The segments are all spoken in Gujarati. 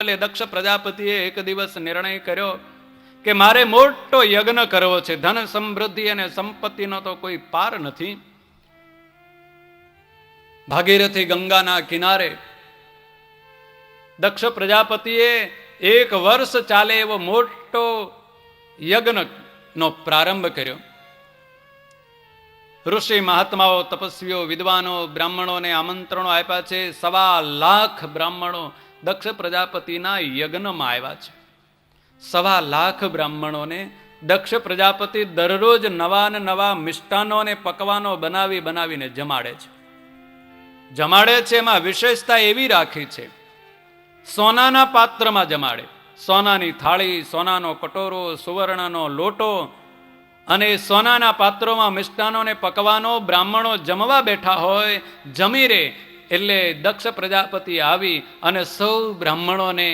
એટલે દક્ષ પ્રજાપતિએ એક દિવસ નિર્ણય કર્યો કે મારે મોટો યજ્ઞ કરવો છે. ધન સમૃદ્ધિ અને સંપત્તિનો તો કોઈ પાર નથી. ભાગીરથી ગંગાના કિનારે દક્ષ પ્રજાપતિએ 1 વર્ષ ચાલે એવો મોટો યજ્ઞનો પ્રારંભ કર્યો. ઋષિ મહાત્માઓ, તપસ્વીઓ, વિદ્વાનો, બ્રાહ્મણોને આમંત્રણો આપ્યા છે. 1.25 લાખ બ્રાહ્મણો દક્ષ પ્રજાપતિના યજ્ઞમાં આવ્યા છે. 1.25 લાખ બ્રાહ્મણોને દક્ષ પ્રજાપતિ દરરોજ નવા ને નવા મિષ્ટાનો અને પકવાનો બનાવીને જમાડે છે. એમાં વિશેષતા એવી રાખી છે, સોનાના પાત્રમાં જમાડે. સોનાની થાળી, સોનાનો કટોરો, સુવર્ણનો લોટો અને સોનાના પાત્રોમાં મિષ્ટાનો ને પકવાનો બ્રાહ્મણો જમવા બેઠા હોય, જમી રે એટલે દક્ષ પ્રજાપતિ આવી અને સૌ બ્રાહ્મણોને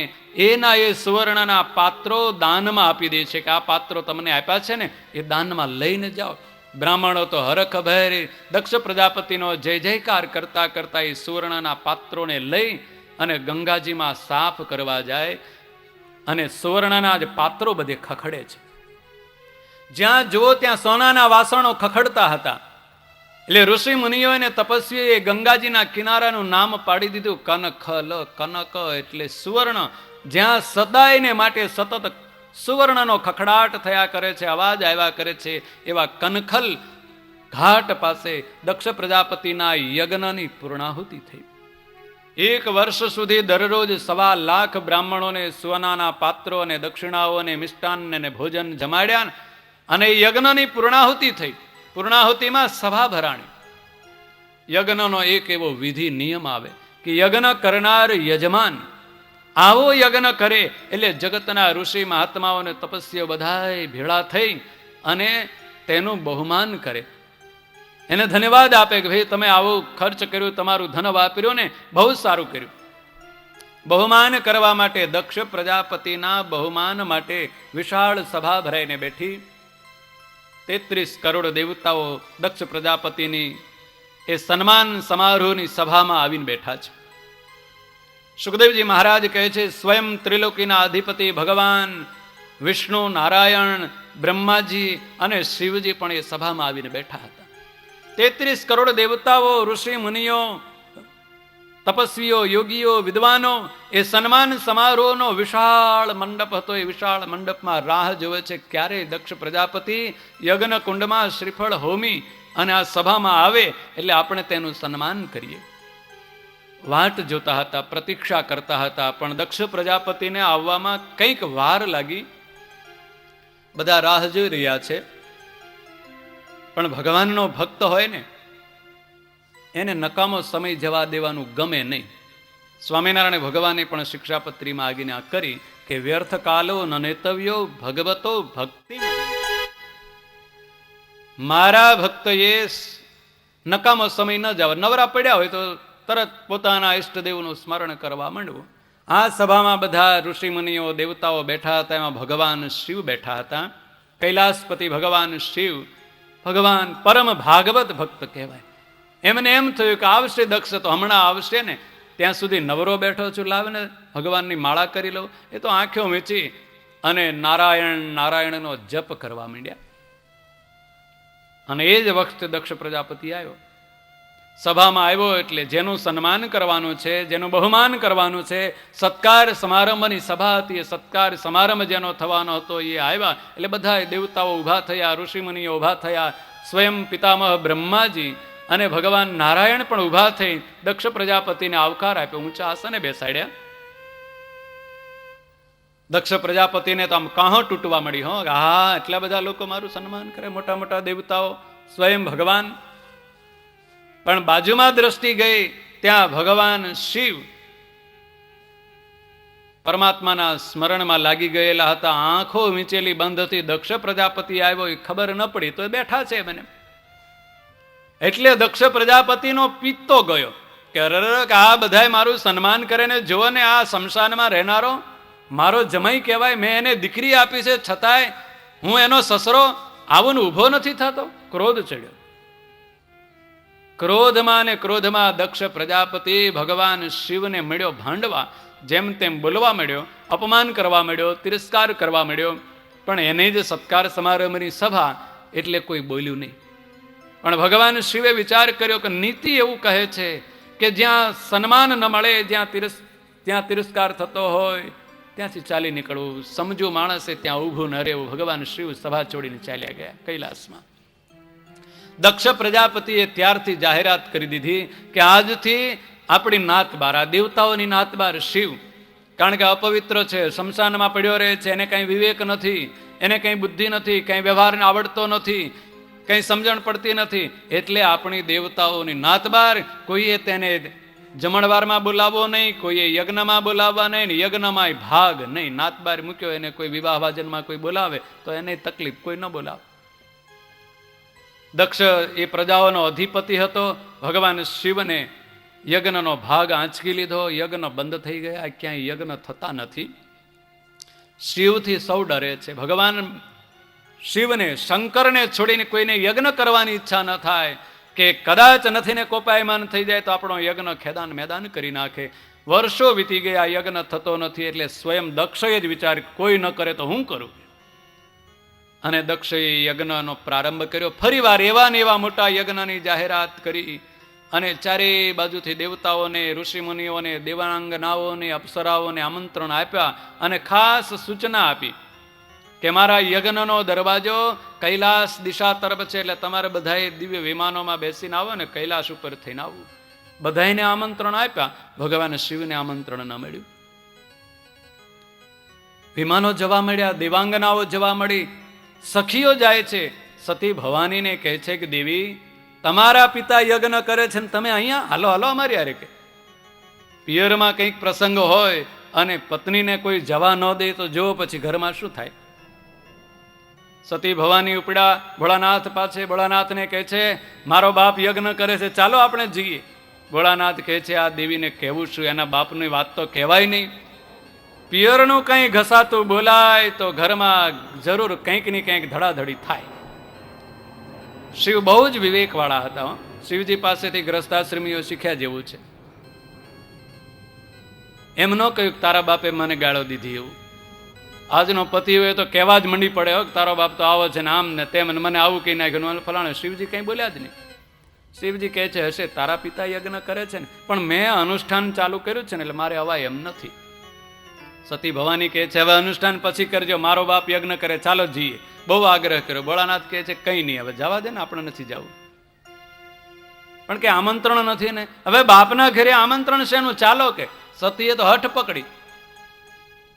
એના એ સુવર્ણના પાત્રો દાનમાં આપી દે છે કે આ પાત્રો તમને આપ્યા છે ને એ દાનમાં લઈને જાઓ. બ્રાહ્મણો તો હરખભેર દક્ષ પ્રજાપતિનો જય જયકાર કરતા કરતા એ સુવર્ણના પાત્રોને લઈ અને ગંગાજીમાં સાફ કરવા જાય. અને સુવર્ણના જ પાત્રો બધે ખખડે છે. જ્યાં જુઓ ત્યાં સોનાના વાસણો ખખડતા હતા. એટલે ઋષિ મુનિઓ અને તપસ્વીએ ગંગાજીના કિનારાનું નામ પાડી દીધું કનખલ. કનક એટલે સુવર્ણ. જ્યાં સદાયને માટે સતત સુવર્ણનો ખખડાટ થયા કરે છે, અવાજ આવ્યા કરે છે, એવા કનખલ ઘાટ પાસે દક્ષ પ્રજાપતિના યજ્ઞની પૂર્ણાહુતિ થઈ. 1 વર્ષ સુધી દરરોજ 1.25 લાખ બ્રાહ્મણોને સોનાના પાત્રો અને દક્ષિણાઓ અને મિષ્ટાન અને ભોજન જમાડ્યા અને યજ્ઞની પૂર્ણાહુતિ થઈ. પૂર્ણાહુતિમાં સભા ભરાણી. યજ્ઞનો એક એવો વિધિ નિયમ આવે કે યજ્ઞ કરનાર યજમાન આવો યજ્ઞ કરે એટલે જગતના ઋષિ મહાત્માઓ અને તપસ્વીઓ બધાય ભેળા થઈ અને તેનું બહુમાન કરે, એને ધન્યવાદ આપે કે ભાઈ તમે આવો ખર્ચ કર્યો, તમારું ધન વાપર્યું ને બહુ સારું કર્યું. બહુમાન કરવા માટે દક્ષ પ્રજાપતિના બહુમાન માટે વિશાળ સભા ભરાઈને બેઠી. 33 કરોડ દેવતાઓ દક્ષ પ્રજાપતિની એ સન્માન સમારોહની સભામાં આવીને બેઠા છે. સુખદેવજી મહારાજ કહે છે, સ્વયં ત્રિલોકીના અધિપતિ ભગવાન વિષ્ણુ, નારાયણ, બ્રહ્માજી અને શિવજી પણ એ સભામાં આવીને બેઠા હતા. 33 કરોડ દેવતાઓ, ઋષિ મુનિઓ, તપસ્વીઓ, યોગીઓ, વિદ્વાનો એ સન્માન સમારોહનો વિશાળ મંડપ હતો. એ વિશાળ મંડપમાં રાહ જોવે છે ક્યારે દક્ષ પ્રજાપતિ યજ્ઞ કુંડમાં શ્રીફળ હોમી અને આ સભામાં આવે એટલે આપણે તેનું સન્માન કરીએ. વાટ જોતા હતા, પ્રતીક્ષા કરતા હતા. પણ દક્ષ પ્રજાપતિને આવવામાં કંઈક વાર લાગી. બધા રાહ જોઈ રહ્યા છે. પણ ભગવાનનો ભક્ત હોય ને એને નકામો સમય જવા દેવાનું ગમે નહીં. સ્વામિનારાયણ ભગવાને પણ શિક્ષાપત્રીમાં આજ્ઞા કરી કે વ્યર્થ કાલો ન નેતવ્યો ભગવતો ભક્તિ. મારા ભક્તએ નકામો સમય ન જવા, નવરા પડ્યા હોય તો તરત પોતાના ઈષ્ટદેવનું સ્મરણ કરવા માંડવું. આ સભામાં બધા ઋષિ મુનિઓ, દેવતાઓ બેઠા હતા. એમાં ભગવાન શિવ બેઠા હતા. કૈલાસપતિ ભગવાન શિવ, ભગવાન પરમ ભાગવત ભક્ત કહેવાય. એમને એમ થયું કે આવશે દક્ષ તો હમણાં આવશે ને, ત્યાં સુધી નવરો બેઠો છું, લાવ ને ભગવાનની માળા કરી લઉં. એ તો આંખો મીચી અને નારાયણ નારાયણનો જપ કરવા માંડ્યા. અને એ જ વખતે દક્ષ પ્રજાપતિ આવ્યો. સભામાં આવ્યો એટલે જેનું સન્માન કરવાનું છે, જેનું બહુમાન કરવાનું છે, સત્કાર સમારંભની સભા હતી, એ સત્કાર સમારંભ જેનો થવાનો હતો એ આવ્યા. એટલે બધા દેવતાઓ ઊભા થયા, ઋષિમુનિઓ ઊભા થયા, સ્વયં પિતામહ બ્રહ્માજી અને ભગવાન નારાયણ પણ ઊભા થઈ દક્ષ પ્રજાપતિને આવકાર આપ્યો, ઊંચા આસને બેસાડ્યા. દક્ષ પ્રજાપતિને તો આમ કાહો તૂટવા મળી. હા, એટલા બધા લોકો મારું સન્માન કરે, મોટા મોટા દેવતાઓ, સ્વયં ભગવાન. પણ બાજુમાં દ્રષ્ટિ ગઈ, ત્યાં ભગવાન શિવ પરમાત્માના સ્મરણમાં લાગી ગયેલા હતા. આંખો વીંચેલી બંધ હતી. દક્ષ પ્રજાપતિ આવ્યો એ ખબર ન પડી તો બેઠા છે મને. એટલે દક્ષ પ્રજાપતિનો પિત્તો ગયો કે આ બધાય મારું સન્માન કરે ને જુઓ ને, આ શમશાનમાં રહેનારો મારો જમાઈ કહેવાય, મેં એને દીકરી આપી છે, છતાંય હું એનો સસરો આવું ઊભો નથી થતો. ક્રોધ ચડ્યો. ક્રોધમાં ને ક્રોધમાં દક્ષ પ્રજાપતિ ભગવાન શિવને મળ્યો ભાંડવા. જેમ તેમ બોલવા માંડ્યો, અપમાન કરવા માંડ્યો, તિરસ્કાર કરવા માંડ્યો. પણ એને જ સત્કાર સમારંભની સભા એટલે કોઈ બોલ્યું નહીં. પણ ભગવાન શિવે વિચાર કર્યો કે નીતિ એવું કહે છે કે જ્યાં સન્માન ન મળે, જ્યાં તિરસ્કાર થતો હોય ત્યાંથી ચાલી નીકળવું. સમજુ માણસે ત્યાં ઊભું ન રહેવું. ભગવાન શિવ સભા છોડીને ચાલ્યા ગયા કૈલાસમાં. દક્ષ પ્રજાપતિએ ત્યારથી જાહેરાત કરી દીધી કે આજથી આપણી નાત બાર, આ દેવતાઓની નાત બાર શિવ. કારણ કે અપવિત્ર છે, શમશાનમાં પડ્યો રહે છે, એને કંઈ વિવેક નથી, એને કંઈ બુદ્ધિ નથી, કંઈ વ્યવહાર આવડતો નથી, કંઈ સમજણ પડતી નથી. એટલે આપણી દેવતાઓની નાત બાર. કોઈએ તેને જમણવારમાં બોલાવવો નહીં, કોઈએ યજ્ઞમાં બોલાવવા નહીં, યજ્ઞમાં ભાગ નહીં. નાત બાર મૂક્યો, એને કોઈ વિવાહ ભાજનમાં કોઈ બોલાવે તો એને તકલીફ, કોઈ ન બોલાવે. દક્ષ એ પ્રજાઓનો અધિપતિ હતો. ભગવાન શિવને યજ્ઞનો ભાગ આંચકી લીધો. યજ્ઞ બંધ થઈ ગયા, ક્યાંય યજ્ઞ થતા નથી. શિવથી સૌ ડરે છે. ભગવાન શિવને, શંકરને છોડીને કોઈને યજ્ઞ કરવાની ઈચ્છા ન થાય કે કદાચ નથી ને કોપાયમાન થઈ જાય તો આપણો યજ્ઞ ખેદાન મેદાન કરી નાખે. વર્ષો વીતી ગયા, યજ્ઞ થતો નથી. એટલે સ્વયં દક્ષએ જ વિચાર, કોઈ ન કરે તો હું કરું. અને દક્ષએ યજ્ઞનો પ્રારંભ કર્યો. ફરી વાર એવા ને એવા મોટા યજ્ઞની જાહેરાત કરી અને ચારે બાજુથી દેવતાઓને, ઋષિમુનિઓને, દેવાંગનાઓને, અપ્સરાઓને આમંત્રણ આપ્યા અને ખાસ સૂચના આપી કે મારા યજ્ઞનો દરવાજો કૈલાસ દિશા તરફ છે. એટલે તમારે બધાએ દિવ્ય વિમાનોમાં બેસીને આવો ને કૈલાસ ઉપર થઈને આવવું. બધાને આમંત્રણ આપ્યા. ભગવાન શિવને આમંત્રણ ન મળ્યું. વિમાનો જવા મળ્યા, દેવાંગનાઓ જવા મળી, સખીઓ જાય છે. સતી ભવાનીને કહે છે કે દેવી, તમારા પિતા યજ્ઞ કરે છે ને તમે અહીંયા હાલો હાલો અમારી હારે. કે પિયરમાં કંઈક પ્રસંગ હોય અને પત્નીને કોઈ જવા ન દે તો જો પછી ઘરમાં શું થાય. સતી ભવાની ઉપડ્યા ભોળાનાથ પાસે. ભોળાનાથને કહે છે મારો બાપ યજ્ઞ કરે છે, ચાલો આપણે જઈએ. ભોળાનાથ કહે છે આ દેવીને કહેવું શું, એના બાપની વાત તો કહેવાય નહીં. પિયરનું કંઈ ઘસાતું બોલાય તો ઘરમાં જરૂર કંઈક ની કંઈક ધડાધડી થાય. શિવ બહુ જ વિવેકવાળા હતા. શિવજી પાસેથી ગ્રસ્તાશ્રમીઓ શીખ્યા જેવું છે. એમ ન કહ્યું તારા બાપે મને ગાળો દીધી. એવું આજનો પતિ હોય તો કહેવા જ મંડી પડે, તારો બાપ તો આવો છે ને આમ ને તેમ, મને આવું કહી નાખ્યું ફલાણે. શિવજી કંઈ બોલ્યા જ નહીં. શિવજી કહે છે હશે તારા પિતા યજ્ઞ કરે છે ને, પણ મેં અનુષ્ઠાન ચાલુ કર્યું છે ને એટલે મારે અવાય એમ નથી. સતી ભવાની કહે છે હવે અનુષ્ઠાન પછી કરજો, મારો બાપ યજ્ઞ કરે, ચાલો જઈએ. બહુ આગ્રહ કર્યો. ભોળાનાથ કહે છે કંઈ નહીં, હવે જવા દે ને, આપણે નથી જવું. પણ કે આમંત્રણ નથી ને. હવે બાપના ઘરે આમંત્રણ શેનું, ચાલો. કે સતીએ તો હઠ પકડી.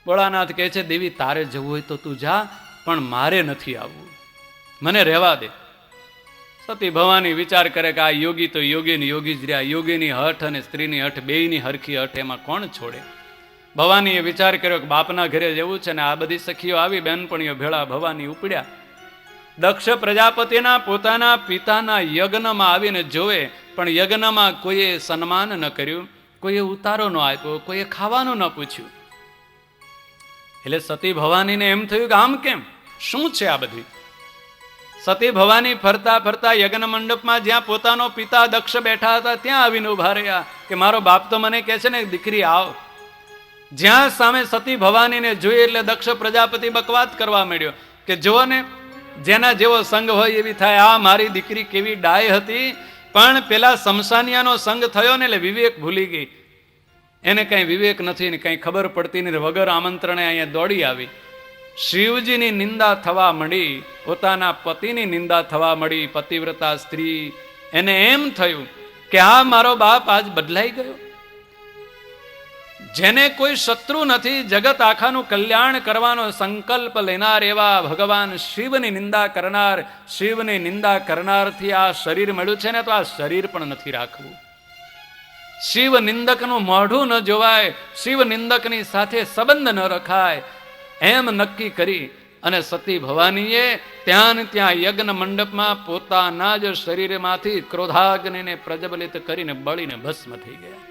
ભોળાનાથ કહે છે દેવી તારે જવું હોય તો તું જા, પણ મારે નથી આવવું, મને રહેવા દે. સતી ભવાની વિચાર કરે કે આ યોગી તો યોગી ને યોગી જ રહ્યા. યોગીની હઠ અને સ્ત્રીની હઠ બેયની હરખી હઠ, એમાં કોણ છોડે. ભવાનીએ વિચાર કર્યો કે બાપના ઘરે જવું છે ને. આ બધી સખીઓ આવી, બહેનપણીઓ ભેળા ભવાની ઉપડ્યા. દક્ષ પ્રજાપતિના પોતાના પિતાના યજ્ઞમાં આવીને જોવે, પણ યજ્ઞમાં કોઈએ સન્માન ન કર્યું, કોઈએ ઉતારો ન આપ્યો, કોઈએ ખાવાનું ન પૂછ્યું. એટલે સતી ભવાનીને એમ થયું કે આમ કેમ, શું છે આ બધી. સતી ભવાની ફરતા ફરતા યજ્ઞ મંડપમાં જ્યાં પોતાનો પિતા દક્ષ બેઠા હતા ત્યાં આવીને ઉભા રહ્યા કે મારો બાપ તો મને કહે છે ને દીકરી આવ. જ્યાં સામે સતી ભવાનીને જોઈ એટલે દક્ષ પ્રજાપતિ બકવાત કરવા માંડ્યો કે જો ને જેના જેવો સંગ હોય એવી થાય. આ મારી દીકરી કેવી ડાય હતી, પણ પેલા સમસાનિયાનો સંગ થયો ને એટલે વિવેક ભૂલી ગઈ. એને કંઈ વિવેક નથી ને કંઈ ખબર પડતી નહીં. વગર આમંત્રણે અહીંયા દોડી આવી. શિવજીની નિંદા થવા મળી, પોતાના પતિની નિંદા થવા મળી. પતિવ્રતા સ્ત્રી, એને એમ થયું કે આ મારો બાપ આજ બદલાઈ ગયો. જેને કોઈ શત્રુ નથી, જગત આખાનું કલ્યાણ કરવાનો સંકલ્પ લેનાર એવા ભગવાન શિવની નિંદા કરનાર, શિવની નિંદા કરનારથી આ શરીર મળ્યું છે ને, તો આ શરીર પણ નથી રાખવું. શિવ નિંદકનું મોઢું ન જોવાય, શિવ નિંદકની સાથે સંબંધ ન રખાય, એમ નક્કી કરી અને સતી ભવાનીએ ત્યાં યજ્ઞ મંડપમાં પોતાના જ શરીરમાંથી ક્રોધાગ્નિને પ્રજ્વલિત કરીને બળીને ભસ્મ થઈ ગયા.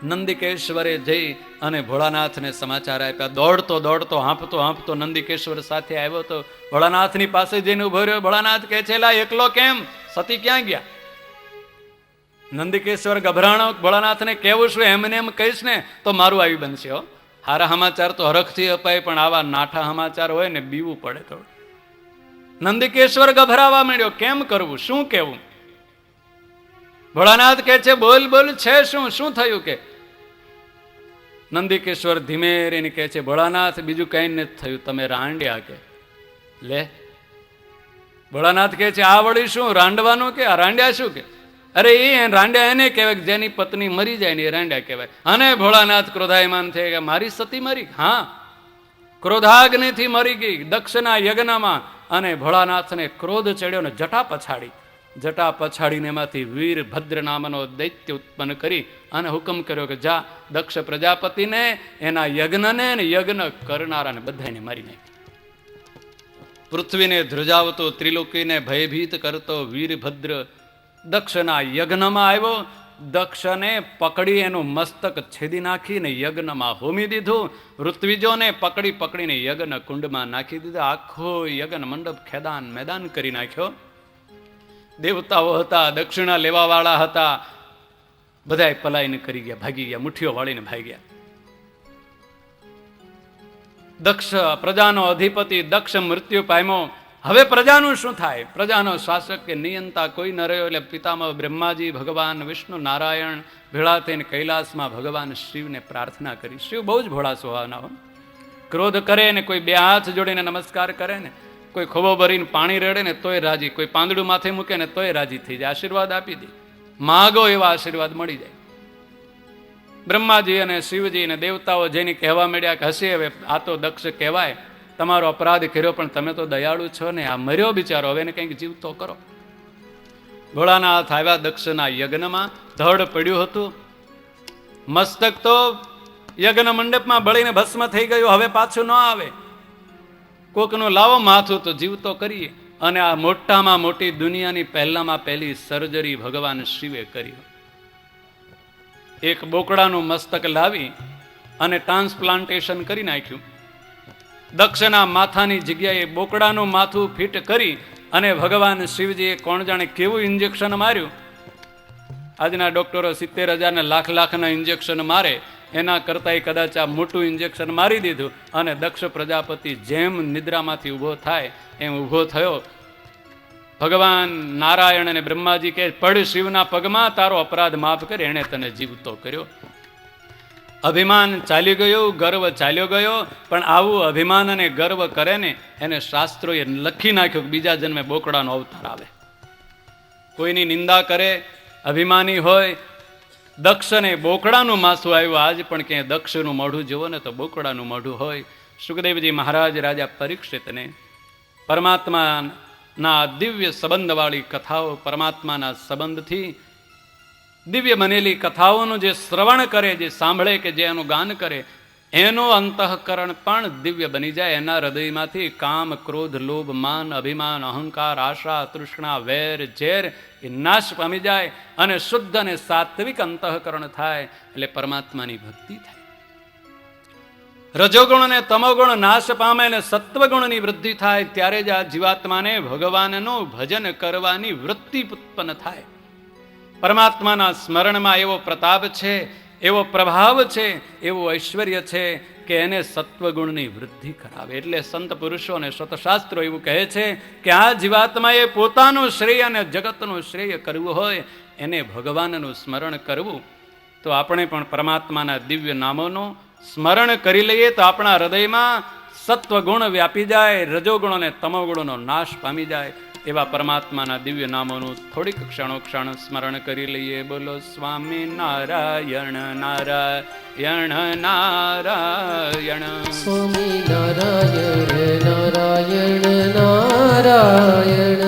નંદિકેશ્વરે જઈ અને ભોળાનાથને સમાચાર આપ્યા. દોડતો દોડતો હાંફતો હાંફતો નંદિકેશ્વર સાથે આવ્યો તો ભોળાનાથની પાસે જઈને ઉભો રહ્યો. ભોળાનાથ કહે છે લા એકલો કેમ, સતી ક્યાં ગયા. નંદિકેશ્વર ગભરાણો ભોળાનાથને કેવું છું એમને એમ કહીશ ને તો મારું આવી બનશે. હો, હારા સમાચાર તો હરખથી અપાય, પણ આવા નાઠા સમાચાર હોય ને બીવું પડે થોડું. નંદિકેશ્વર ગભરાવા માંડ્યો, કેમ કરવું, શું કેવું? ભોળાનાથ કહે છે, બોલ બોલ, છે શું, શું થયું? કે નંદિકેશ્વર ધીમે રહીને કહે છે, ભોળાનાથ બીજું કઈ નથી થયું, તમે રાંડ્યા. કે લે, ભોળાનાથ કહે છે, આ વળી શું રાંડવાનું? કે આ રાંડ્યા શું? કે અરે એ રાંડ્યા એને કહેવાય જેની પત્ની મરી જાય ને એ રાંડ્યા કહેવાય. અને ભોળાનાથ ક્રોધાયમાન થઈ ગયા, મારી સતી મરી? હા, ક્રોધાગ્નિથી મરી ગઈ દક્ષના યજ્ઞમાં. અને ભોળાનાથને ક્રોધ ચડ્યો ને જટા પછાડીને એમાંથી વીરભદ્ર નામનો દૈત્ય ઉત્પન્ન કરી અને હુકમ કર્યો કે જા દક્ષ પ્રજાપતિને, એના યજ્ઞને ને યજ્ઞ કરનારાને બધાને મારી નાખી. પૃથ્વીને ધ્રુજાવતો, ત્રિલોકીને ભયભીત કરતો વીરભદ્ર દક્ષના યજ્ઞમાં આવ્યો. દક્ષને પકડી એનું મસ્તક છેદી નાખીને યજ્ઞમાં હોમી દીધું. ઋત્વિજોને પકડીને યજ્ઞ કુંડમાં નાખી દીધા. આખો યજ્ઞ મંડપ ખેદાન મેદાન કરી નાખ્યો. દેવતાઓ હતા, દક્ષિણા લેવા વાળા હતા, બધાય પલાયને કરી ગયા, ભાગી ગયા, મુઠ્ઠીઓ વાળીને ભાગ્યા. દક્ષ પ્રજાનો અધિપતિ દક્ષ મૃત્યુ પામ્યો. હવે પ્રજાનું શું થાય? પ્રજાનો શાસક કે નિયંતા કોઈ ન રહ્યો. એટલે પિતામહ બ્રહ્માજી, ભગવાન વિષ્ણુ નારાયણ ભેળા થઈને કૈલાસમાં ભગવાન શિવને પ્રાર્થના કરી. શિવ બહુ જ ભોળા સ્વભાવના હોય. ક્રોધ કરે ને કોઈ બે હાથ જોડીને નમસ્કાર કરે ને, કોઈ ખોબો ભરીને પાણી રેડે ને તોય રાજી, કોઈ પાંદડું માથે મૂકે ને તોય રાજી થઈ જાય, આશીર્વાદ આપી દે. માગો એવા આશીર્વાદ મળી જાય. બ્રહ્માજી અને શિવજી અને દેવતાઓ જેની કહેવા મળ્યા કે હશે હવે આ તો દક્ષ કહેવાય, તમારો અપરાધ કર્યો પણ તમે તો દયાળુ છો ને, આ મર્યો બિચારો, હવે એને કંઈક જીવતો કરો. ભોળાનાથ આવ્યા દક્ષના યજ્ઞમાં, ધડ પડ્યું હતું, મસ્તક તો યજ્ઞ મંડપમાં બળીને ભસ્મ થઈ ગયું, હવે પાછું ન આવે. કોકનું લાવો માથું તો જીવતો કરીએ. અને આ મોટામાં મોટી દુનિયાની પહેલામાં પહેલી સર્જરી ભગવાન શિવે કરી. એક બોકડાનું મસ્તક લાવી અને ટ્રાન્સપ્લાન્ટેશન કરી નાખ્યું. દક્ષના માથાની જગ્યાએ બોકડાનું માથું ફિટ કરી અને ભગવાન શિવજીએ કોણ જાણે કેવું ઇન્જેક્શન માર્યું. આજના ડોક્ટરો 70,000 ને લાખના ઇન્જેક્શન મારે, એના કરતાં કદાચ આ મોટું ઇન્જેક્શન મારી દીધું. અને દક્ષ પ્રજાપતિ જેમ નિદ્રામાંથી ઊભો થાય એમ ઊભો થયો. ભગવાન નારાયણ અને બ્રહ્માજી કે પડ શિવના પગમાં, તારો અપરાધ માફ કરી, એણે તને જીવતો કર્યો. અભિમાન ચાલી ગયું, ગર્વ ચાલ્યો ગયો. પણ આવું અભિમાન અને ગર્વ કરે ને એને શાસ્ત્રોએ લખી નાખ્યું કે બીજા જન્મે બોકડાનો અવતાર આવે. કોઈની નિંદા કરે, અભિમાની હોય. દક્ષને બોકડાનું માથું આવ્યું. આજ પણ ક્યાંય દક્ષનું મોઢું જુઓ ને તો બોકડાનું મોઢું હોય. સુખદેવજી મહારાજ રાજા પરીક્ષિતને પરમાત્માના દિવ્ય સંબંધવાળી કથાઓ, પરમાત્માના સંબંધથી દિવ્ય બનેલી કથાઓનું જે શ્રવણ કરે, જે સાંભળે કે જે એનું ગાન કરે, એનો અંતઃકરણ પણ દિવ્ય બની જાય. એના હૃદયમાંથી કામ, ક્રોધ, લોભ, માન, અભિમાન, અહંકાર, આશા, તૃષ્ણા, વેર, ઝેર એ નાશ પામી જાય અને શુદ્ધ અને સાત્વિક અંતઃકરણ થાય. એટલે પરમાત્માની ભક્તિ થાય. રજોગુણ અને તમોગુણ નાશ પામે અને સત્વગુણની વૃદ્ધિ થાય. ત્યારે જ આ જીવાત્માને ભગવાનનું ભજન કરવાની વૃત્તિ ઉત્પન્ન થાય. પરમાત્માના સ્મરણમાં એવો પ્રતાપ છે, એવો પ્રભાવ છે, એવું ઐશ્વર્ય છે કે એને સત્વગુણની વૃદ્ધિ કરાવે. એટલે સંત પુરુષો અને સતશાસ્ત્રો એવું કહે છે કે આ જીવાત્માએ પોતાનું શ્રેય અને જગતનું શ્રેય કરવું હોય, એને ભગવાનનું સ્મરણ કરવું. તો આપણે પણ પરમાત્માના દિવ્ય નામોનું સ્મરણ કરી લઈએ તો આપણા હૃદયમાં સત્વગુણ વ્યાપી જાય, રજોગુણ અને તમોગુણનો નાશ પામી જાય. એવા પરમાત્માના દિવ્ય નામોનું થોડીક ક્ષણો સ્મરણ કરી લઈએ. બોલો સ્વામી નારાયણ નારાયણ નારાયણ. સ્વામી નારાયણ નારાયણ નારાયણ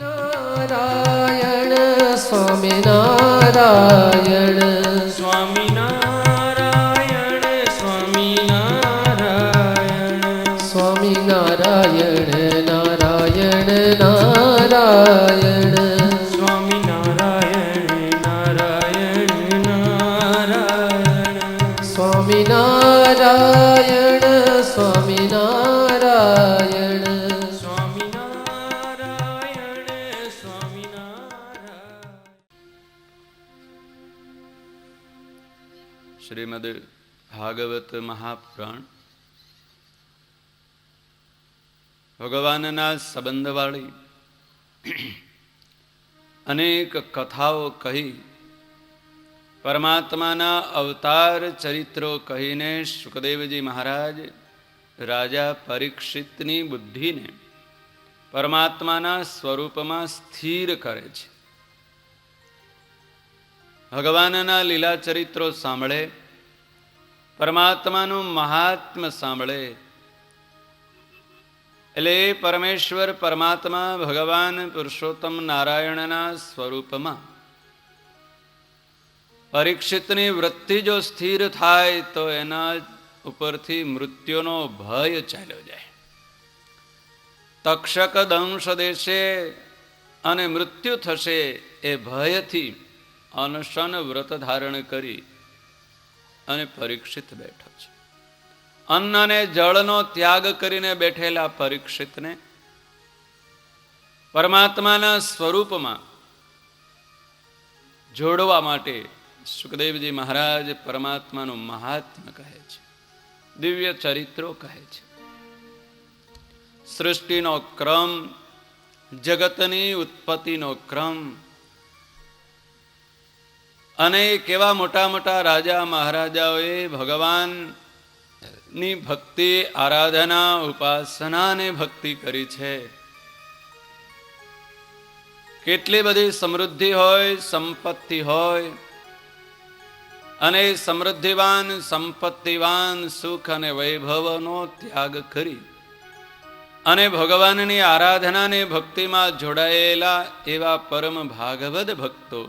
નારાયણ. સ્વામી નારાયણ સ્વામી નારાયણ સ્વામી નારાયણ સ્વામી નારાયણ નારાયણ નારાયણ. સ્વામી નારાયણ નારાયણ નારાયણ. સ્વામી નારાયણ સ્વામી નારાયણ સ્વામી નારાયણ સ્વામી નારાયણ. ભાગવત મહાપુરાણ ભગવાનના સંબંધવાળી અનેક કથાઓ કહી પરમાત્માના અવતાર ચરિત્રો કહીને શુકદેવજી મહારાજ રાજા પરીક્ષિતની બુદ્ધિને પરમાત્માના સ્વરૂપમાં સ્થિર કરે છે. ભગવાનના લીલા ચરિત્રો સાંભળે, પરમાત્માનું મહાત્મ્ય સાંભળે એટલે પરમેશ્વર પરમાત્મા ભગવાન પુરુષોત્તમ નારાયણના સ્વરૂપમાં પરીક્ષિતની વૃત્તિ જો સ્થિર થાય તો એના ઉપરથી મૃત્યુનો ભય ચાલ્યો જાય. તક્ષક દંશ દેશે અને મૃત્યુ થશે એ ભયથી અનશન વ્રત ધારણ કરી અને પરીક્ષિત બેઠો છે. અન્ન અને જળનો ત્યાગ કરીને બેઠેલા પરીક્ષિતને પરમાત્માના સ્વરૂપમાં જોડવા માટે સુખદેવજી મહારાજ પરમાત્માનું મહાત્મ્ય કહે છે, દિવ્ય ચરિત્રો કહે છે. સૃષ્ટિનો ક્રમ, જગતની ઉત્પત્તિનો ક્રમ અને કેવા મોટા મોટા રાજા મહારાજાઓએ ભગવાનની ભક્તિ, આરાધના, ઉપાસનાને ભક્તિ કરી છે. કેટલી બધી સમૃદ્ધિ હોય, સંપત્તિ હોય અને સમૃદ્ધિવાન, સંપત્તિવાન, સુખ અને વૈભવનો ત્યાગ કરી અને ભગવાનની આરાધનાને ભક્તિમાં જોડાયેલા એવા પરમ ભાગવત ભક્તો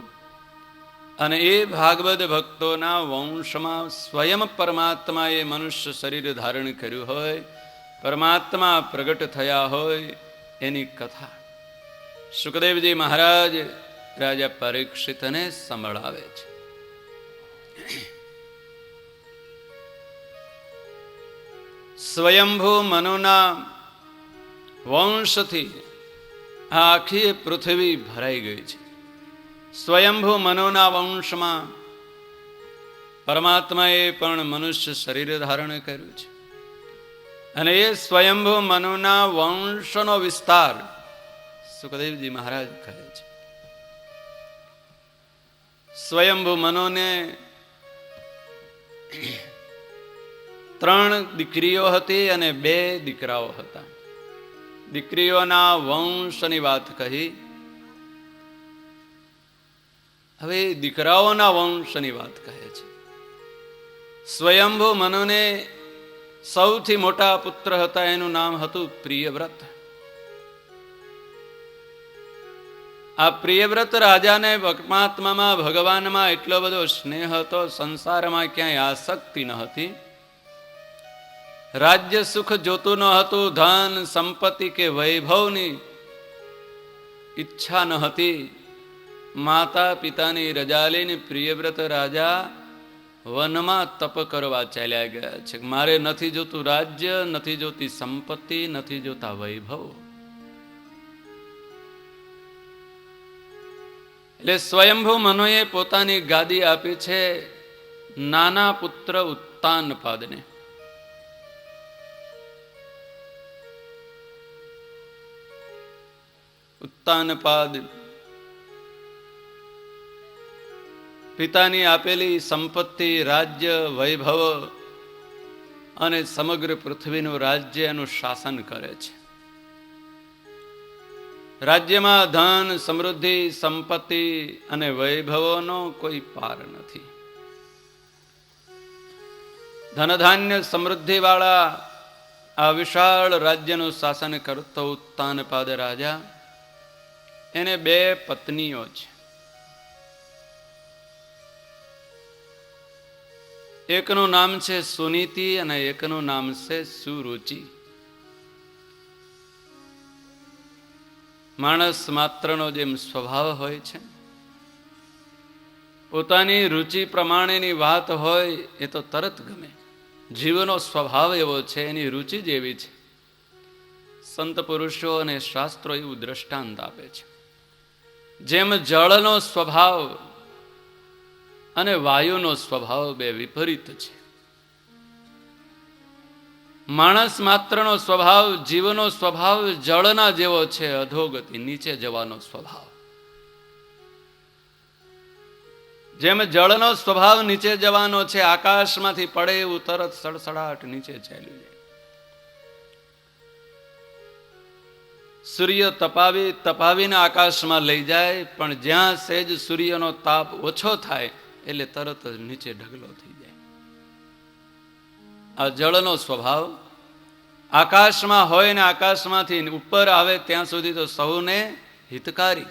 અને એ ભાગવત ભક્તોના વંશમાં સ્વયં પરમાત્માએ મનુષ્ય શરીર ધારણ કર્યું હોય, પરમાત્મા પ્રગટ થયા હોય એની કથા સુખદેવજી મહારાજ રાજા પરીક્ષિતને સંભળાવે છે. સ્વયંભૂ મનુના વંશથી આ આખી પૃથ્વી ભરાઈ ગઈ છે. સ્વયંભૂ મનુના વંશમાં પરમાત્માએ પણ મનુષ્ય શરીર ધારણ કર્યું છે અને એ સ્વયંભૂ મનુના વંશનો વિસ્તાર સુખદેવજી મહારાજ કહે છે. સ્વયંભૂ મનુને 3 દીકરીઓ હતી અને 2 દીકરાઓ હતા. દીકરીઓના વંશની વાત કહી, હવે દીકરાઓના વંશની વાત કહે છે. સ્વયંભૂ મનુને સૌથી મોટા પુત્ર હતા, એનું નામ હતું પ્રિયવ્રત. આ પ્રિયવ્રત રાજાને પરમાત્મામાં, ભગવાનમાં એટલો બધો સ્નેહ હતો, સંસારમાં ક્યાંય આસક્તિ ન હતી, રાજ્ય સુખ જોતું ન હતું, ધન સંપત્તિ કે વૈભવની ઈચ્છા ન હતી. માતા પિતાની રજા લઈને પ્રિયવ્રત રાજા વનમાં તપ કરવા ચાલ્યા ગયા છે. મારે નથી જોતું રાજ્ય, નથી જોતી સંપત્તિ, નથી જોતા વૈભવ. એટલે સ્વયંભૂ મનુએ પોતાની ગાદી આપી છે નાના પુત્ર ઉત્તાનપાદને. ઉત્તાનપાદ પિતાની આપેલી સંપત્તિ, રાજ્ય, વૈભવ અને સમગ્ર પૃથ્વીનું રાજ્ય એનું શાસન કરે છે. રાજ્યમાં ધન, સમૃદ્ધિ, સંપત્તિ અને વૈભવોનો કોઈ પાર નથી. ધનધાન્ય સમૃદ્ધિ વાળા આ વિશાળ રાજ્યનું શાસન કરતો ઉત્તાનપાદ રાજા, એને 2 પત્નીઓ છે. એકનું નામ છે સુનીતિ અને એકનું નામ છે સુરુચિ. માણસ માત્રનો જેમ સ્વભાવ હોય છે, પોતાની રુચિ પ્રમાણેની વાત હોય એ તો તરત ગમે. જીવનો સ્વભાવ એવો છે, એની રુચિ જ એવી છે. સંત પુરુષો અને શાસ્ત્રો એવું દ્રષ્ટાંત આપે છે. જેમ જળનો સ્વભાવ અને વાયુનો સ્વભાવ બે વિપરીત છે. માણસ માત્રનો સ્વભાવ, જીવનો સ્વભાવ જળના જેવો છે, અધોગતિ, નીચે જવાનો સ્વભાવ. જેમ જળનો સ્વભાવ નીચે જવાનો છે, આકાશમાંથી પડે એવું તરત સડસડાટ નીચે ચાલ્યું જાય. સૂર્ય તપાવીને આકાશમાં લઈ જાય, પણ જ્યાં સહેજ સૂર્યનો તાપ ઓછો થાય એટલે તરત જ નીચે ઢગલો થઈ જાય. આ જળનો સ્વભાવ આકાશમાં હોય ને આકાશમાંથી ઉપર આવે ત્યાં સુધી તો સૌને હિતકારી,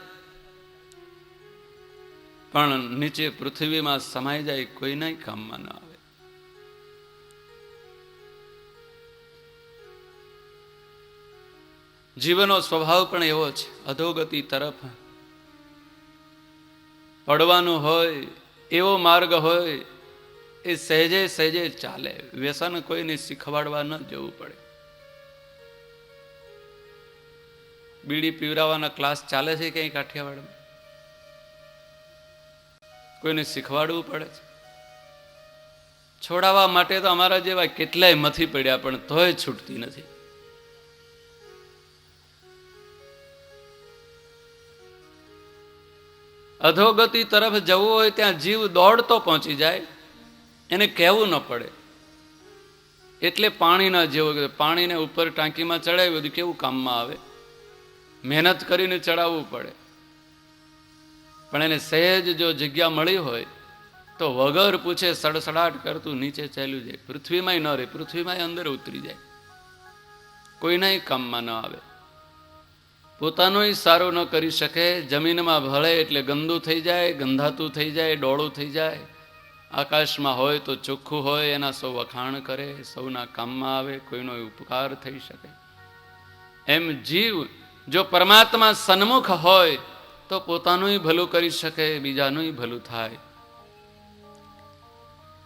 પણ નીચે પૃથ્વીમાં સમાઈ જાય કોઈના કામમાં ન આવે. જીવનો સ્વભાવ પણ એવો છે, અધોગતિ તરફ પડવાનું હોય એવો માર્ગ હોય એ સહેજે સહેજે ચાલે. વ્યસન કોઈને શીખવાડવા ન જવું પડે. બીડી પીવરાવાના ક્લાસ ચાલે છે ક્યાંય કાઠિયાવાડમાં? કોઈને શીખવાડવું પડે છે? છોડાવવા માટે તો અમારા જેવા કેટલાય મથી પડ્યા, પણ તોય છૂટતી નથી. અધોગતિ તરફ જવું હોય ત્યાં જીવ દોડતો પહોંચી જાય, એને કહેવું ન પડે. એટલે પાણીના જેવું, પાણીને ઉપર ટાંકીમાં ચડાવ્યું બધું કેવું કામમાં આવે? મહેનત કરીને ચડાવવું પડે. પણ એને સહેજ જો જગ્યા મળી હોય તો વગર પૂછે સડસડાટ કરતું નીચે ચાલ્યું જાય. પૃથ્વીમાંય ન રહે, પૃથ્વીમાંય અંદર ઉતરી જાય, કોઈનાય કામમાં ન આવે. પોતાનું સારું ન કરી શકે, જમીનમાં ભળે એટલે ગંદુ થઈ જાય, ગંધાતું થઈ જાય, ડોળું થઈ જાય. આકાશમાં હોય તો ચોખ્ખું હોય, એના સૌ વખાણ કરે, સૌના કામમાં આવે, કોઈનો ઉપકાર થઈ શકે. એમ જીવ જો પરમાત્મા સન્મુખ હોય તો પોતાનું ભલું કરી શકે, બીજાનું ભલું થાય.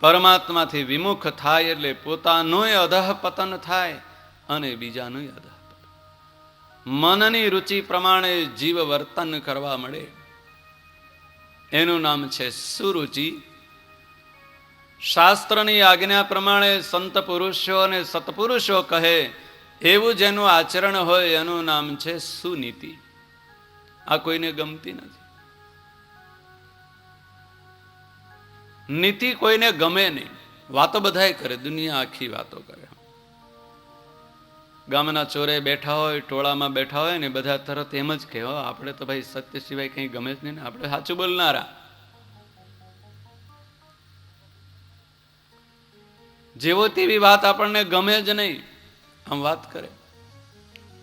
પરમાત્માથી વિમુખ થાય એટલે પોતાનું અધઃપતન થાય અને બીજાનું અધઃપતન. મનની રુચિ પ્રમાણે જીવ વર્તન કરવા મળે, એનું નામ છે સુરુચિ. શાસ્ત્રની આજ્ઞા પ્રમાણે સંત પુરુષો અને સત્પુરુષો કહે એવું જેનું આચરણ હોય એનું નામ છે સુનીતિ. આ કોઈને ગમતી નથી. નીતિ કોઈને ગમે નહીં. વાતો બધાય કરે, દુનિયા આખી વાતો કરે. ગામના ચોરે બેઠા હોય, ટોળામાં બેઠા હોય ને બધા તરત એમ જ કહે, આપણે તો ભાઈ સત્ય સિવાય કંઈ ગમે જ નહીં ને, આપણે સાચું બોલનારા. જેવો તેવી વાત આપણને ગમે જ નહીં, આમ વાત કરે.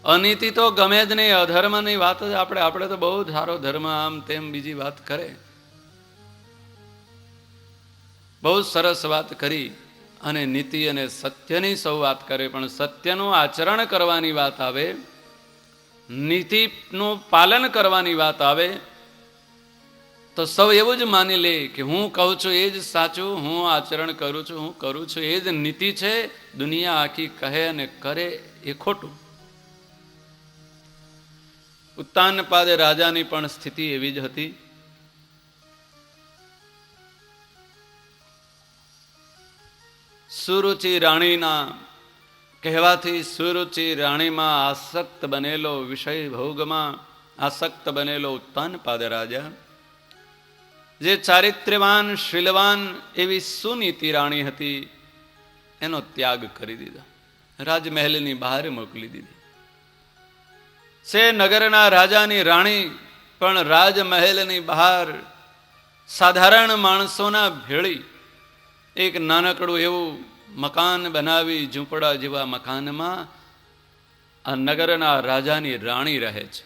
અનીતિ તો ગમે જ નહીં, અધર્મની વાત જ આપણે તો બહુ સારો ધર્મ, આમ તેમ બીજી વાત કરે. બહુ સરસ વાત કરી અને નીતિ અને સત્યની સૌ વાત કરે, પણ સત્યનું આચરણ કરવાની વાત આવે, નીતિનું પાલન કરવાની વાત આવે તો સૌ એવું જ માની લે કે હું કહું છું એ જ સાચું, હું આચરણ કરું છું, હું કરું છું એ જ નીતિ છે. દુનિયા આખી કહે અને કરે એ ખોટું. ઉત્તાનપાદ રાજાની પણ સ્થિતિ એવી જ હતી. સુરુચિ રાણીના કહેવાથી સુરુચિ રાણીમાં આસક્ત બનેલો, વિષય ભોગમાં આસક્ત બનેલો ઉત્તાનપાદ રાજા, જે ચારિત્ર્યવાન શીલવાન એવી સુનીતિ રાણી હતી, એનો ત્યાગ કરી દીધો, રાજમહેલની બહાર મોકલી દીધી. સે નગરના રાજાની રાણી પણ રાજમહેલની બહાર સાધારણ માણસોના ભેળી એક નાનકડું એવું મકાન બનાવી, ઝૂંપડા જેવા મકાનમાં આ નગરના રાજાની રાણી રહે છે.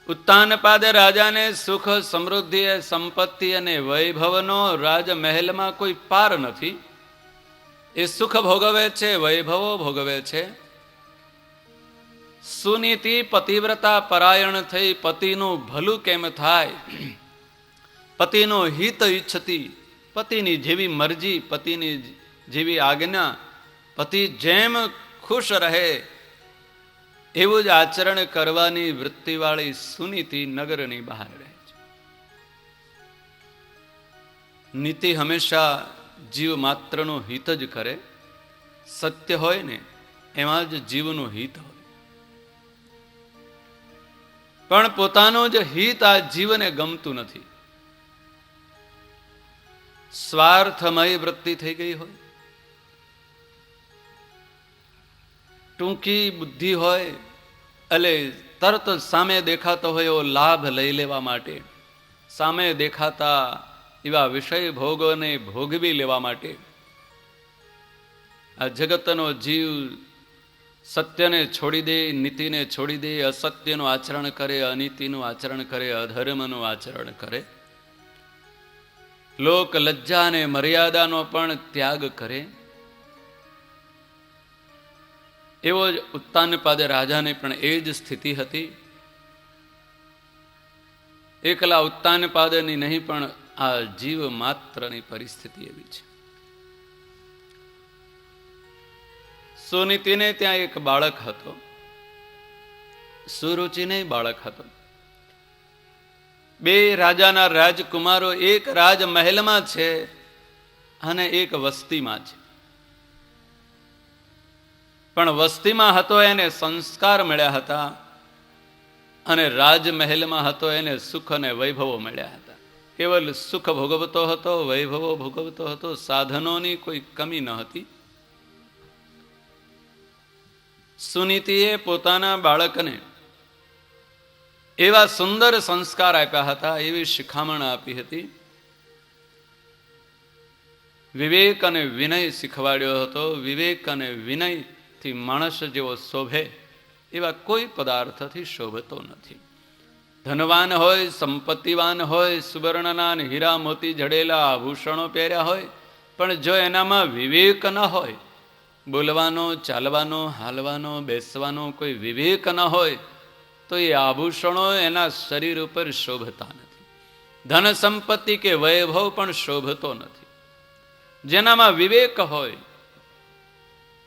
ઉત્તાનપાદ રાજાને સુખ, સમૃદ્ધિ, સંપત્તિ અને વૈભવનો રાજમહેલમાં કોઈ પાર નથી. એ સુખ ભોગવે છે, વૈભવો ભોગવે છે. સુનીતિ પતિવ્રતા પરાયણ થઈ પતિનું ભલું કેમ થાય, પતિનો હિત ઈચ્છતી, પતિની જેવી મરજી, પતિની જેવી આજ્ઞા, પતિ જેમ ખુશ રહે એવું જ આચરણ કરવાની વૃત્તિવાળી સુનીતિ નગરની બહાર રહે છે. નીતિ હંમેશા જીવ માત્રનું હિત જ કરે. સત્ય હોય ને એમાં જ જીવનું હિત હોય. પણ પોતાનું જ હિત આ જીવને ગમતું નથી. સ્વાર્થમય વૃત્તિ થઈ ગઈ હોય, ટૂંકી બુદ્ધિ હોય, એટલે તરત સામે દેખાતો હોય એવો લાભ લઈ લેવા માટે, સામે દેખાતા એવા વિષય ભોગોને ભોગવી લેવા માટે આ જગતનો જીવ સત્યને છોડી દે, નીતિને છોડી દે, અસત્યનું આચરણ કરે, અનીતિનું આચરણ કરે, અધર્મનું આચરણ કરે, લોક લજ્જા અને મર્યાદાનો પણ ત્યાગ કરે. એવો જ ઉત્તાનપાદ રાજાને પણ એ જ સ્થિતિ હતી. એકલા ઉત્તાનપાદની નહીં પણ આ જીવ માત્રની પરિસ્થિતિ એવી છે. સુનીતિને ત્યાં એક બાળક હતો, સુરુચિને બાળક હતો. બે રાજાના રાજકુમારો એક રાજમહેલમાં છે અને એક વસ્તીમાં છે. પણ વસ્તીમાં હતો એને સંસ્કાર મળ્યા હતા અને રાજમહેલમાં હતો એને સુખ અને વૈભવો મળ્યા હતા. કેવલ સુખ ભોગવતો હતો, વૈભવો ભોગવતો હતો, સાધનોની કોઈ કમી ન હતી. સુનીતિએ પોતાના બાળકને એવા સુંદર સંસ્કાર આપ્યા હતા, એવી શિખામણ આપી હતી. વિવેક અને વિનય શીખવાડ્યો હતો. વિવેક અને વિનયથી માણસ જેવો શોભે એવા કોઈ પદાર્થથી શોભતો નથી. ધનવાન હોય, સંપત્તિવાન હોય, સુવર્ણના અને હીરા મોતી જડેલા આભૂષણો પહેર્યા હોય, પણ જો એનામાં વિવેક ન હોય, બોલવાનો, ચાલવાનો, હાલવાનો, બેસવાનો કોઈ વિવેક ન હોય, તો એ આભૂષણો એના શરીર ઉપર શોભતા નથી. ધન સંપત્તિ કે વૈભવ પણ શોભતો નથી. જેનામાં વિવેક હોય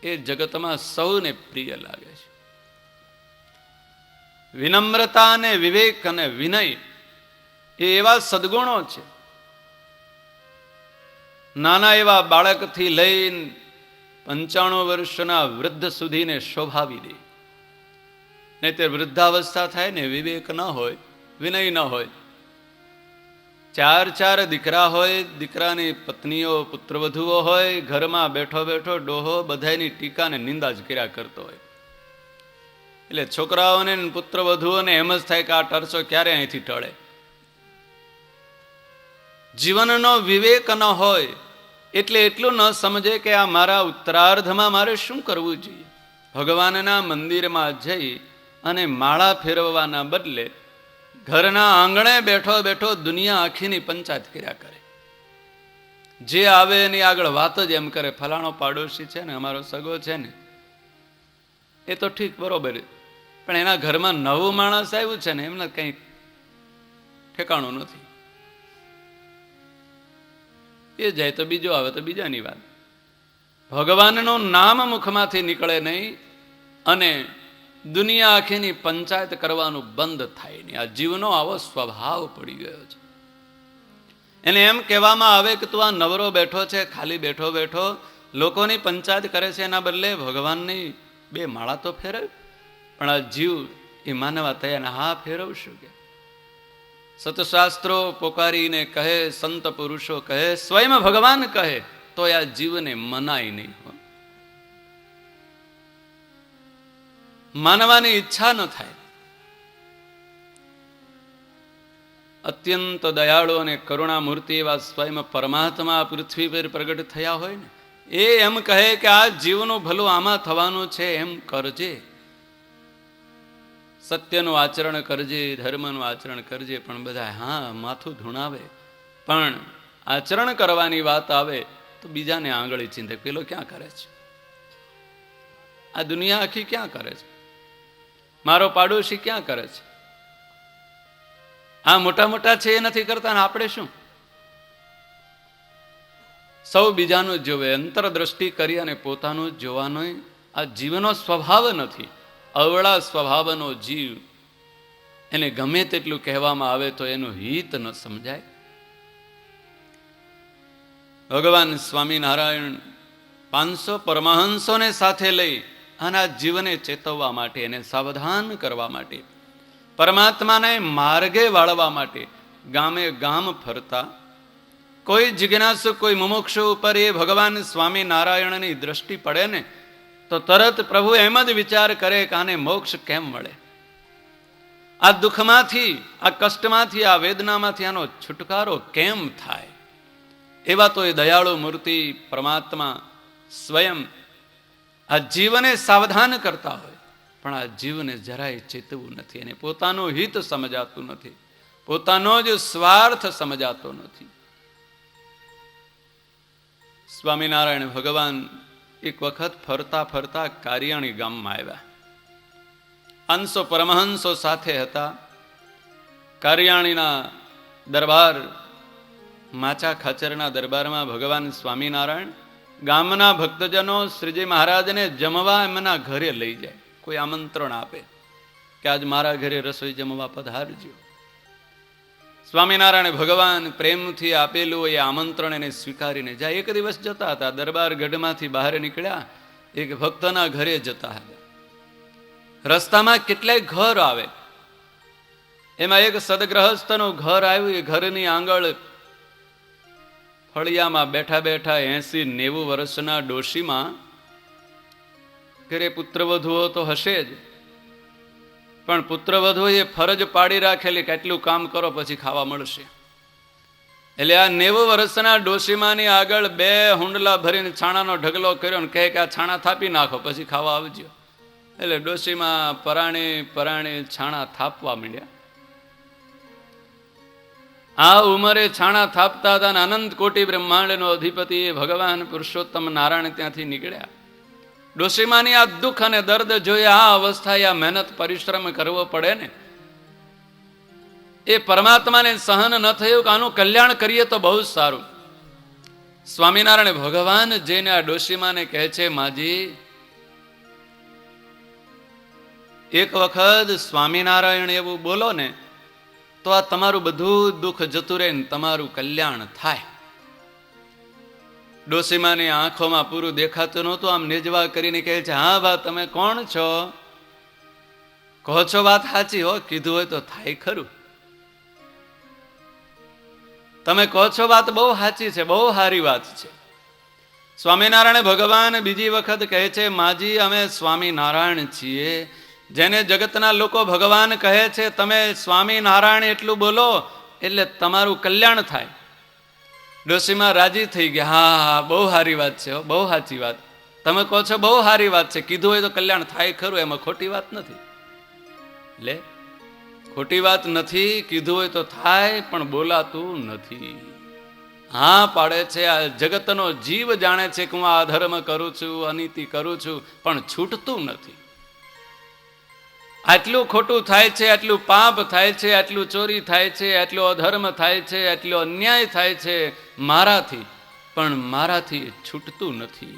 એ જગતમાં સૌને પ્રિય લાગે છે. વિનમ્રતા અને વિવેક અને વિનય એ એવા સદગુણો છે. નાના એવા બાળકથી લઈને 95 વર્ષના વૃદ્ધ સુધીને શોભાવી દે. નહીં તે વૃદ્ધાવસ્થા થાય ને વિવેક ન હોય, વિનય ન હોય. 4 દીકરા હોય, દીકરાની પત્નીઓ પુત્રવધુઓ હોય, ઘરમાં બેઠો બેઠો ડોહો બધાની ટીકા ને નિંદા જ કર્યા કરતો હોય. એટલે છોકરાઓને પુત્રવધુઓને એમ જ થાય કે આ ટરસો ક્યારે અહીંથી ટળે. જીવનનો વિવેક ન હોય એટલે એટલું ન સમજે કે આ મારા ઉત્તરાર્ધમાં મારે શું કરવું જોઈએ. ભગવાનના મંદિરમાં જઈ અને માળા ફેરવવાના બદલે ઘરના આંગણે બેઠો બેઠો દુનિયા આખીની પંચાયત કર્યા કરે. જે આવે એની આગળ વાત જ એમ કરે, ફલાણો પાડોશી છે ને, અમારો સગો છે ને, એ તો ઠીક બરોબર, પણ એના ઘરમાં નવું માણસ આવ્યું છે ને એમને કંઈ ઠેકાણું નથી. એ જાય તો બીજો આવે તો બીજાની વાત. ભગવાનનું નામ મુખમાંથી નીકળે નહીં અને દુનિયા આખીની પંચાયત કરવાનું બંધ થાય નહીં. આ જીવનો આવો સ્વભાવ પડી ગયો છે. એને એમ કહેવામાં આવે કે તું આ નવરો બેઠો છે, ખાલી બેઠો બેઠો લોકોની પંચાયત કરે છે, એના બદલે ભગવાનની 2 માળા તો ફેરવ. પણ આ જીવ એ માનવા તૈયાર, હા ફેરવશું કે. સતશાસ્ત્રો પોકારીને કહે, સંત પુરુષો કહે, સ્વયં ભગવાન કહે તો આ જીવને મનાય નહીં હોય. માનવાની ઈચ્છા ન થાય. અત્યંત દયાળુ અને કરુણામૂર્તિ એવા સ્વયં પરમાત્મા પૃથ્વી પર પ્રગટ થયા હોય ને, એ એમ કહે કે આ જીવનું ભલું આમાં થવાનું છે, એમ કરજે, સત્યનું આચરણ કરજે, ધર્મનું આચરણ કરજે. પણ બધા હા માથું ધૂણાવે, પણ આચરણ કરવાની વાત આવે તો બીજાને આંગળી ચીંધે, પેલો ક્યાં કરે છે, આ દુનિયા આખી ક્યાં કરે છે, મારો પાડોશી ક્યાં કરે છે, આ મોટા મોટા છે એ નથી કરતા ને આપણે શું. સૌ બીજાનું જોવે, અંતરદ્રષ્ટિ કરી અને પોતાનું જોવાનો આ જીવનો સ્વભાવ નથી. અવળા સ્વભાવનો જીવ, એને ગમે તેટલું કહેવામાં આવે તો એનું હિત ન સમજાય. ભગવાન સ્વામિનારાયણ 500 પરમહંસોને સાથે લઈ આના જીવને ચેતવવા માટે, એને સાવધાન કરવા માટે, પરમાત્માને માર્ગે વાળવા માટે ગામે ગામ ફરતા. કોઈ જિજ્ઞાસુ, કોઈ મુમુક્ષુ ઉપર એ ભગવાન સ્વામિનારાયણની દ્રષ્ટિ પડે ને તો તરત પ્રભુ એમ જ વિચાર કરે કે આને મોક્ષ કેમ મળે, આ દુઃખમાંથી, આ કષ્ટમાંથી, આ વેદનામાંથી આનો છુટકારો કેમ થાય. એવા તો એ દયાળુ મૂર્તિ પરમાત્મા સ્વયં આ જીવને સાવધાન કરતા હોય, પણ આ જીવને જરાય ચેતવું નથી, એને પોતાનું હિત સમજાતું નથી, પોતાનો જ સ્વાર્થ સમજાતો નથી. સ્વામિનારાયણ ભગવાન એક વખત ફરતા ફરતા કારિયાણી ગામમાં આવ્યા. 500 પરમહંસો સાથે હતા. કારિયાણીના દરબાર, માચા ખાચરના દરબારમાં ભગવાન સ્વામિનારાયણ ગામના ભક્તજનો શ્રીજી મહારાજને જમવા એમના ઘરે લઈ જાય. કોઈ આમંત્રણ આપે કે આજ મારા ઘરે રસોઈ જમવા પધારજો. સ્વામિનારાયણ ભગવાન પ્રેમથી આપેલું એ આમંત્રણ એને સ્વીકારીને જાય. એક દિવસ જતા હતા, દરબાર ગઢમાંથી બહાર નીકળ્યા, એક ભક્તના ઘરે જતા હતા. રસ્તામાં કેટલાય ઘર આવે, એમાં એક સદગ્રહસ્થનું ઘર આવ્યું. એ ઘરની આંગળ ફળિયામાં બેઠા બેઠા 80-90 વર્ષના ડોશીમાં, ઘરે પુત્રવધુઓ તો હશે જ, પણ પુત્રવધુએ ફરજ પાડી રાખેલી કે આટલું કામ કરો પછી ખાવા મળશે. એટલે આ 90 વર્ષના ડોશીમાની આગળ 2 હુંડલા ભરીને છાણાનો ઢગલો કર્યો ને કહે કે આ છાણા થાપી નાખો પછી ખાવા આવજો. એટલે ડોશીમાં પરાણે છાણા થાપવા માંડ્યા. આ ઉંમરે છાણા થાપતા હતા અને અનંત કોટી બ્રહ્માંડનો અધિપતિ ભગવાન પુરુષોત્તમ નારાયણ ત્યાંથી નીકળ્યા. ડોશીમાની આ દુઃખ અને દર્દ જોઈ, આ અવસ્થાએ આ મહેનત પરિશ્રમ કરવો પડે ને, એ પરમાત્માને સહન ન થયું કે આનું કલ્યાણ કરીએ તો બહુ સારું. સ્વામિનારાયણ ભગવાન જઈને આ ડોશીમાને કહે છે, માજી, એક વખત સ્વામિનારાયણ એવું બોલો ને તો આ તમારું બધું દુઃખ જતું રહે ને તમારું કલ્યાણ થાય. ડોશીમાની આંખોમાં પૂરું દેખાતું નહોતું, આમ નેજવા કરીને કહે છે, હા બા તમે કોણ છો? કહો છો વાત સાચી હો, કીધું હોય તો થાય ખરું. તમે કહો છો વાત બહુ સાચી છે, બહુ સારી વાત છે. સ્વામિનારાયણ ભગવાન બીજી વખત કહે છે, માજી અમે સ્વામિનારાયણ છીએ, જેને જગતના લોકો ભગવાન કહે છે, તમે સ્વામિનારાયણ એટલું બોલો એટલે તમારું કલ્યાણ થાય. ડોશીમાં રાજી થઈ ગયા, હા હા બહુ સારી વાત છે, બહુ સાચી વાત, તમે કહો છો બહુ સારી વાત છે, કીધું હોય તો કલ્યાણ થાય ખરું, એમાં ખોટી વાત નથી. એટલે ખોટી વાત નથી, કીધું હોય તો થાય પણ બોલાતું નથી. હા પાડે છે, આ જગતનો જીવ જાણે છે કે હું આ અધર્મ કરું છું, અનીતિ કરું છું, પણ છૂટતું નથી. આટલું ખોટું થાય છે, આટલું પાપ થાય છે, આટલું ચોરી થાય છે, આટલો અધર્મ થાય છે, આટલો અન્યાય થાય છે મારાથી, પણ મારાથી છૂટતું નથી.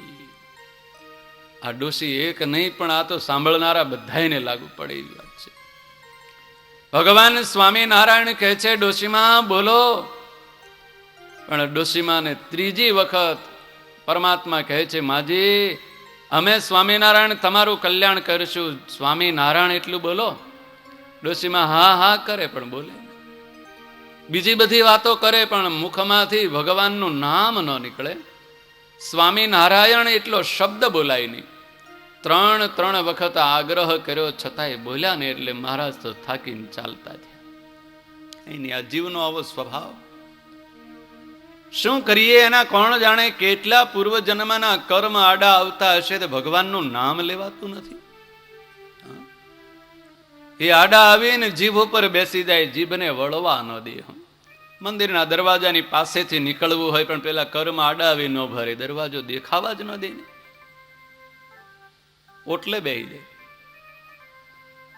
આ ડોશી એક નહીં પણ આ તો સાંભળનારા બધાને લાગુ પડે એવી વાત છે. ભગવાન સ્વામિનારાયણ કહે છે, ડોશીમાં બોલો. પણ ડોશીમાને ત્રીજી વખત પરમાત્મા કહે છે, માજી અમે સ્વામિનારાયણ તમારું કલ્યાણ કરીશું, સ્વામિનારાયણ એટલું બોલો. ડોશીમાં હા હા કરે પણ બોલે. બીજી બધી વાતો કરે પણ મુખમાંથી ભગવાનનું નામ ન નીકળે. સ્વામિનારાયણ એટલો શબ્દ બોલાય નહીં. 3 વખત આગ્રહ કર્યો છતાંય બોલ્યા ને એટલે મહારાજ તો થાકીને ચાલતા થયા. એની આ જીવનો આવો સ્વભાવ. શું કરીએ એના કોણ જાણે, કેટલા પૂર્વજન્મના કર્મ આડા આવતા હશે તો ભગવાનનું નામ લેવાતું નથી. એ આડા આવીને જીભ ઉપર બેસી જાય, જીભને વળવા ન દે. મંદિરના દરવાજાની પાસેથી નીકળવું હોય પણ પેલા કર્મ આડા આવી ન ભરે, દરવાજો દેખાવા જ ન દે. ઓટલે બેસી જાય,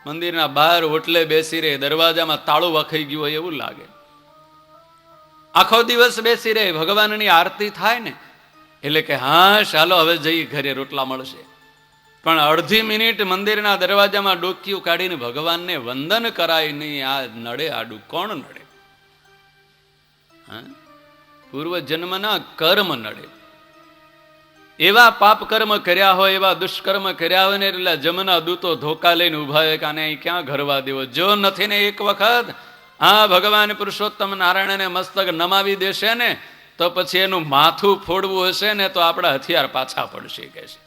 મંદિરના બહાર ઓટલે બેસી રહે, દરવાજામાં તાળું વખાઈ ગયું હોય એવું લાગે. આખો દિવસ બેસી રહે, ભગવાનની આરતી થાય ને એટલે કે હા ચાલો હવે જઈ ઘરે રોટલા મળશે. પણ અડધી મિનિટ મંદિરના દરવાજામાં ડોકિયું કાઢીને ભગવાનને વંદન કરાય નહીં. આ નડે, આડું કોણ નડે? હા, પૂર્વજન્મના કર્મ નડે. એવા પાપ કર્મ કર્યા હોય, એવા દુષ્કર્મ કર્યા હોય ને એટલે જમના દૂતો ધોકા લઈને ઉભા હોય કે આને અહીં ક્યાં ઘરવા દેવો. જો નથી ને એક વખત આ ભગવાન પુરુષોત્તમ નારાયણને મસ્તક નમાવી દેશે ને તો પછી એનું માથું ફોડવું હશે ને તો આપણા હથિયાર પાછા પડશે કે છે.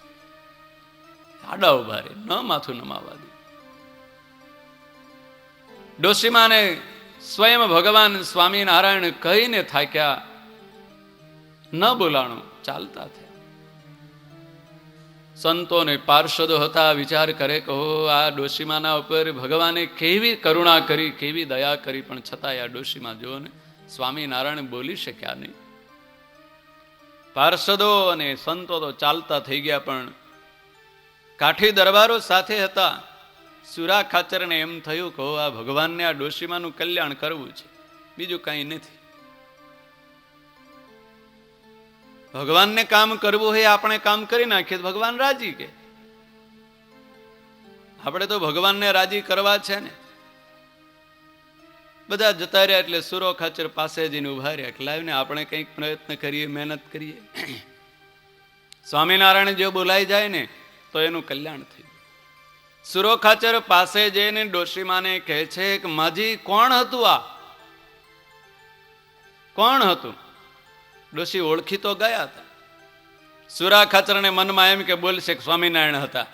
આડા ઉભા રે, ન માથું નમાવા દે. ડોશીમાને સ્વયં ભગવાન સ્વામિનારાયણ કહીને થાક્યા, ન બોલાણું, ચાલતા થયા. સંતો ને પાર્ષદો હતા, વિચાર કરે કે આ ડોશીમાના ઉપર ભગવાને કેવી કરુણા કરી, કેવી દયા કરી, પણ છતાંય આ ડોશીમા જો ને સ્વામિનારાયણ બોલી શક્યા નહીં. પાર્ષદો અને સંતો તો ચાલતા થઈ ગયા, પણ કાઠી દરબારો સાથે હતા. સુરા ખાચરને એમ થયું કે આ ભગવાનને આ ડોશીમાનું કલ્યાણ કરવું છે, બીજું કંઈ નથી. ભગવાનને કામ કરવું હોય, આપણે કામ કરી નાખીએ તો ભગવાન રાજી કે. આપણે તો ભગવાનને રાજી કરવા છે ને. બધા જતા રહ્યા એટલે સુરો ખાચર પાસે જઈને ઉભા રહ્યા કે લાવીને આપણે કંઈક પ્રયત્ન કરીએ, મહેનત કરીએ. સ્વામિનારાયણ જો બોલાઈ જાય ને તો એનું કલ્યાણ થઈ. સુરો ખાચર પાસે જઈને ડોશીમાને કહે છે કે માજી કોણ હતું આ? કોણ હતું? ડોશી ઓળખી તો ગયા હતા. સુરા ખાચરને મનમાં એમ કે બોલશે કે સ્વામિનારાયણ હતા,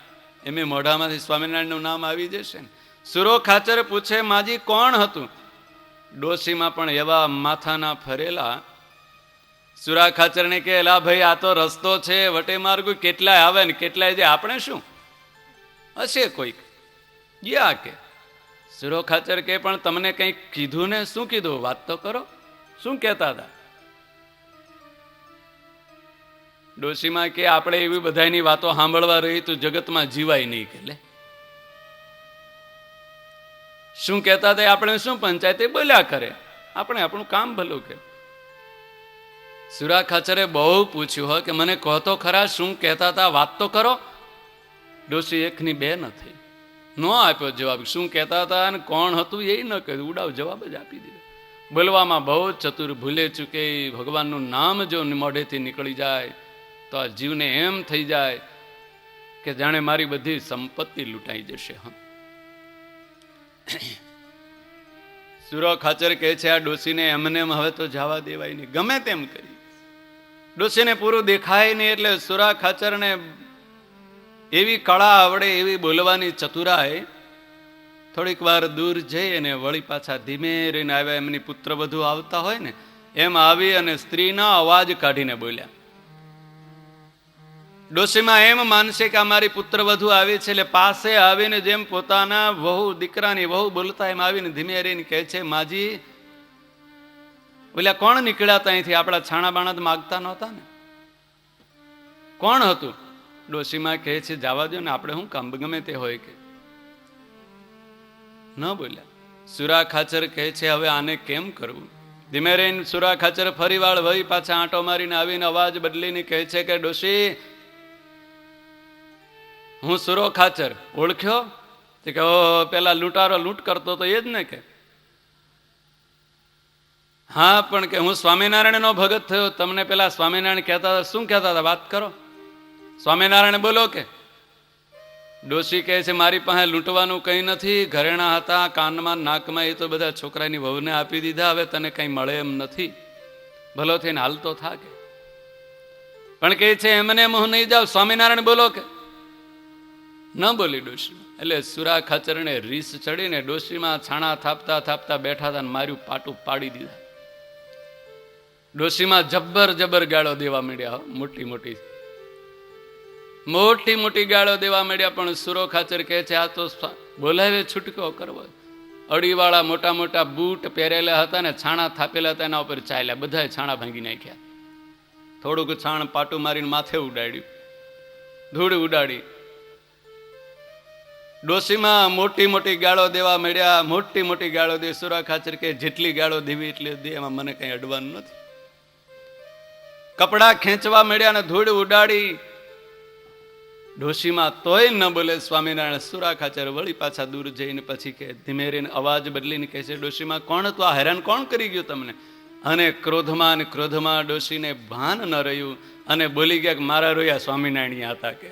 એમ મોઢામાંથી સ્વામિનારાયણનું નામ આવી જશે ને. સુરો ખાચર પૂછે માજી કોણ હતું? ડોશીમાં પણ એવા માથાના ફરેલા. સુરા ખાચરને કહે લા ભાઈ આ તો રસ્તો છે, વટે માર્ગુ કેટલાય આવે ને કેટલાય જાય, આપણે શું હશે કોઈક ગયા કે. સુરો ખાચર કે પણ તમને કંઈક કીધું ને? શું કીધું? વાત તો કરો, શું કહેતા હતા? ડોશીમાં કે આપણે એવી બધાની વાતો સાંભળવા રહી તો જગતમાં જીવાય નહીં કે લે. શું કહેતા હતા આપણે શું પંચાયતે બોલ્યા કરે, આપણે આપણું કામ ભલું કે. સુરા ખાચરે બહુ પૂછ્યું હોય કે મને કહો તો ખરા શું કહેતા હતા, વાત તો કરો. ડોશી એકની બે ન થઈ, ન આપ્યો જવાબ. શું કહેતા હતા અને કોણ હતું એ ન કહ્યું, ઉડાવ જવાબ જ આપી દીધો. બોલવામાં બહુ ચતુર, ભૂલે ચૂકે ભગવાનનું નામ જો મોઢેથી નીકળી જાય તો આ જીવને એમ થઈ જાય કે જાણે મારી બધી સંપત્તિ લૂંટાઈ જશે. સુરો ખાચર કહે છે આ ડોશીને એમને હવે તો જવા દેવાય નહીં, ગમે તેમ કરી. ડોશીને પૂરું દેખાય નહીં એટલે સુરા ખાચરને એવી કળા આવડે, એવી બોલવાની ચતુરાઈ. થોડીક વાર દૂર જઈ અને વળી પાછા ધીમે રહીને આવ્યા. એમની પુત્ર વધુ આવતા હોય ને એમ આવી અને સ્ત્રીના અવાજ કાઢીને બોલ્યા. ડોશીમાં એમ માનશે કે અમારી પુત્ર વધુ આવી છે એટલે પાસે આવીને જેમ પોતાના વહુ દીકરાની વહુ બોલતા એમ આવીને ધીમે રહીને કહે છે માજી બોલ્યા કોણ નીકળ્યા હતા અહીંથી? આપણા છાણા બાણા માગતા નહોતા ને, કોણ હતું? ડોશીમાં કહે છે જવા દો ને, આપણે શું કામ, ગમે તે હોય કે. ન બોલ્યા. સુરા ખાચર કહે છે હવે આને કેમ કરવું? ધીમે રહીને સુરા ખાચર ફરી વાર વળી પાછા આંટો મારીને આવીને અવાજ બદલીને કહે છે કે ડોશી હું સુરો ખાચર, ઓળખ્યો? કે પેલા લૂંટારો લૂંટ કરતો તો એ જ ને કે. હા પણ કે હું સ્વામિનારાયણનો ભગત થયો, તમને પેલા સ્વામિનારાયણ કહેતા હતા, શું કહેતા હતા વાત કરો? સ્વામિનારાયણ બોલો કે. ડોશી કહે છે મારી પાસે લૂંટવાનું કંઈ નથી, ઘરેણા હતા કાનમાં નાકમાં, એ તો બધા છોકરાની વહુને આપી દીધા, હવે તને કંઈ મળે એમ નથી, ભલો થઈને હાલતો થાકે. પણ કહે છે એમને હું નહીં જાઉં, સ્વામિનારાયણ બોલો કે. ન બોલી ડોશી. એટલે સુરા ખાચરને રીસ ચડીને ડોશીમાં છાણા થાપતા થાપતા બેઠા હતા, માર્યું પાટું પાડી દીધા. ડોશીમાં જબ્બર જબ્બર ગાળો દેવા માંડ્યા, મોટી મોટી મોટી મોટી ગાળો દેવા માંડ્યા. પણ સુરો ખાચર કહે છે આ તો બોલાવે છૂટકો કરવો. અડીવાળા મોટા મોટા બૂટ પહેરેલા હતા ને છાણા થાપેલા હતા, એના ઉપર ચાલ્યા, બધા છાણા ભાંગી નાખ્યા. થોડુંક છાણ પાટું મારીને માથે ઉડાડ્યું, ધૂળ ઉડાડી. ડોશીમાં મોટી મોટી ગાળો દેવા માંડ્યા, મોટી મોટી ગાળો દે. સુરા ખાચર કે જેટલી ગાળો દેવી એટલી દે, એમાં મને કઈ અડવાનું નથી. કપડા ખેંચવા માંડ્યા ને ધૂળ ઉડાડી. ડોશીમાં તોય ન બોલે સ્વામિનારાયણ. સુરા ખાચર વળી પાછા દૂર જઈને પછી કે ધીમે રહીને અવાજ બદલીને કહે છે ડોશીમાં કોણ હતું? આ હેરાન કોણ કરી ગયું તમને? અને ક્રોધમાં ને ક્રોધમાં ડોશીને ભાન ન રહ્યું અને બોલી ગયા કે મારા રોયા સ્વામિનારાયણ હતા કે.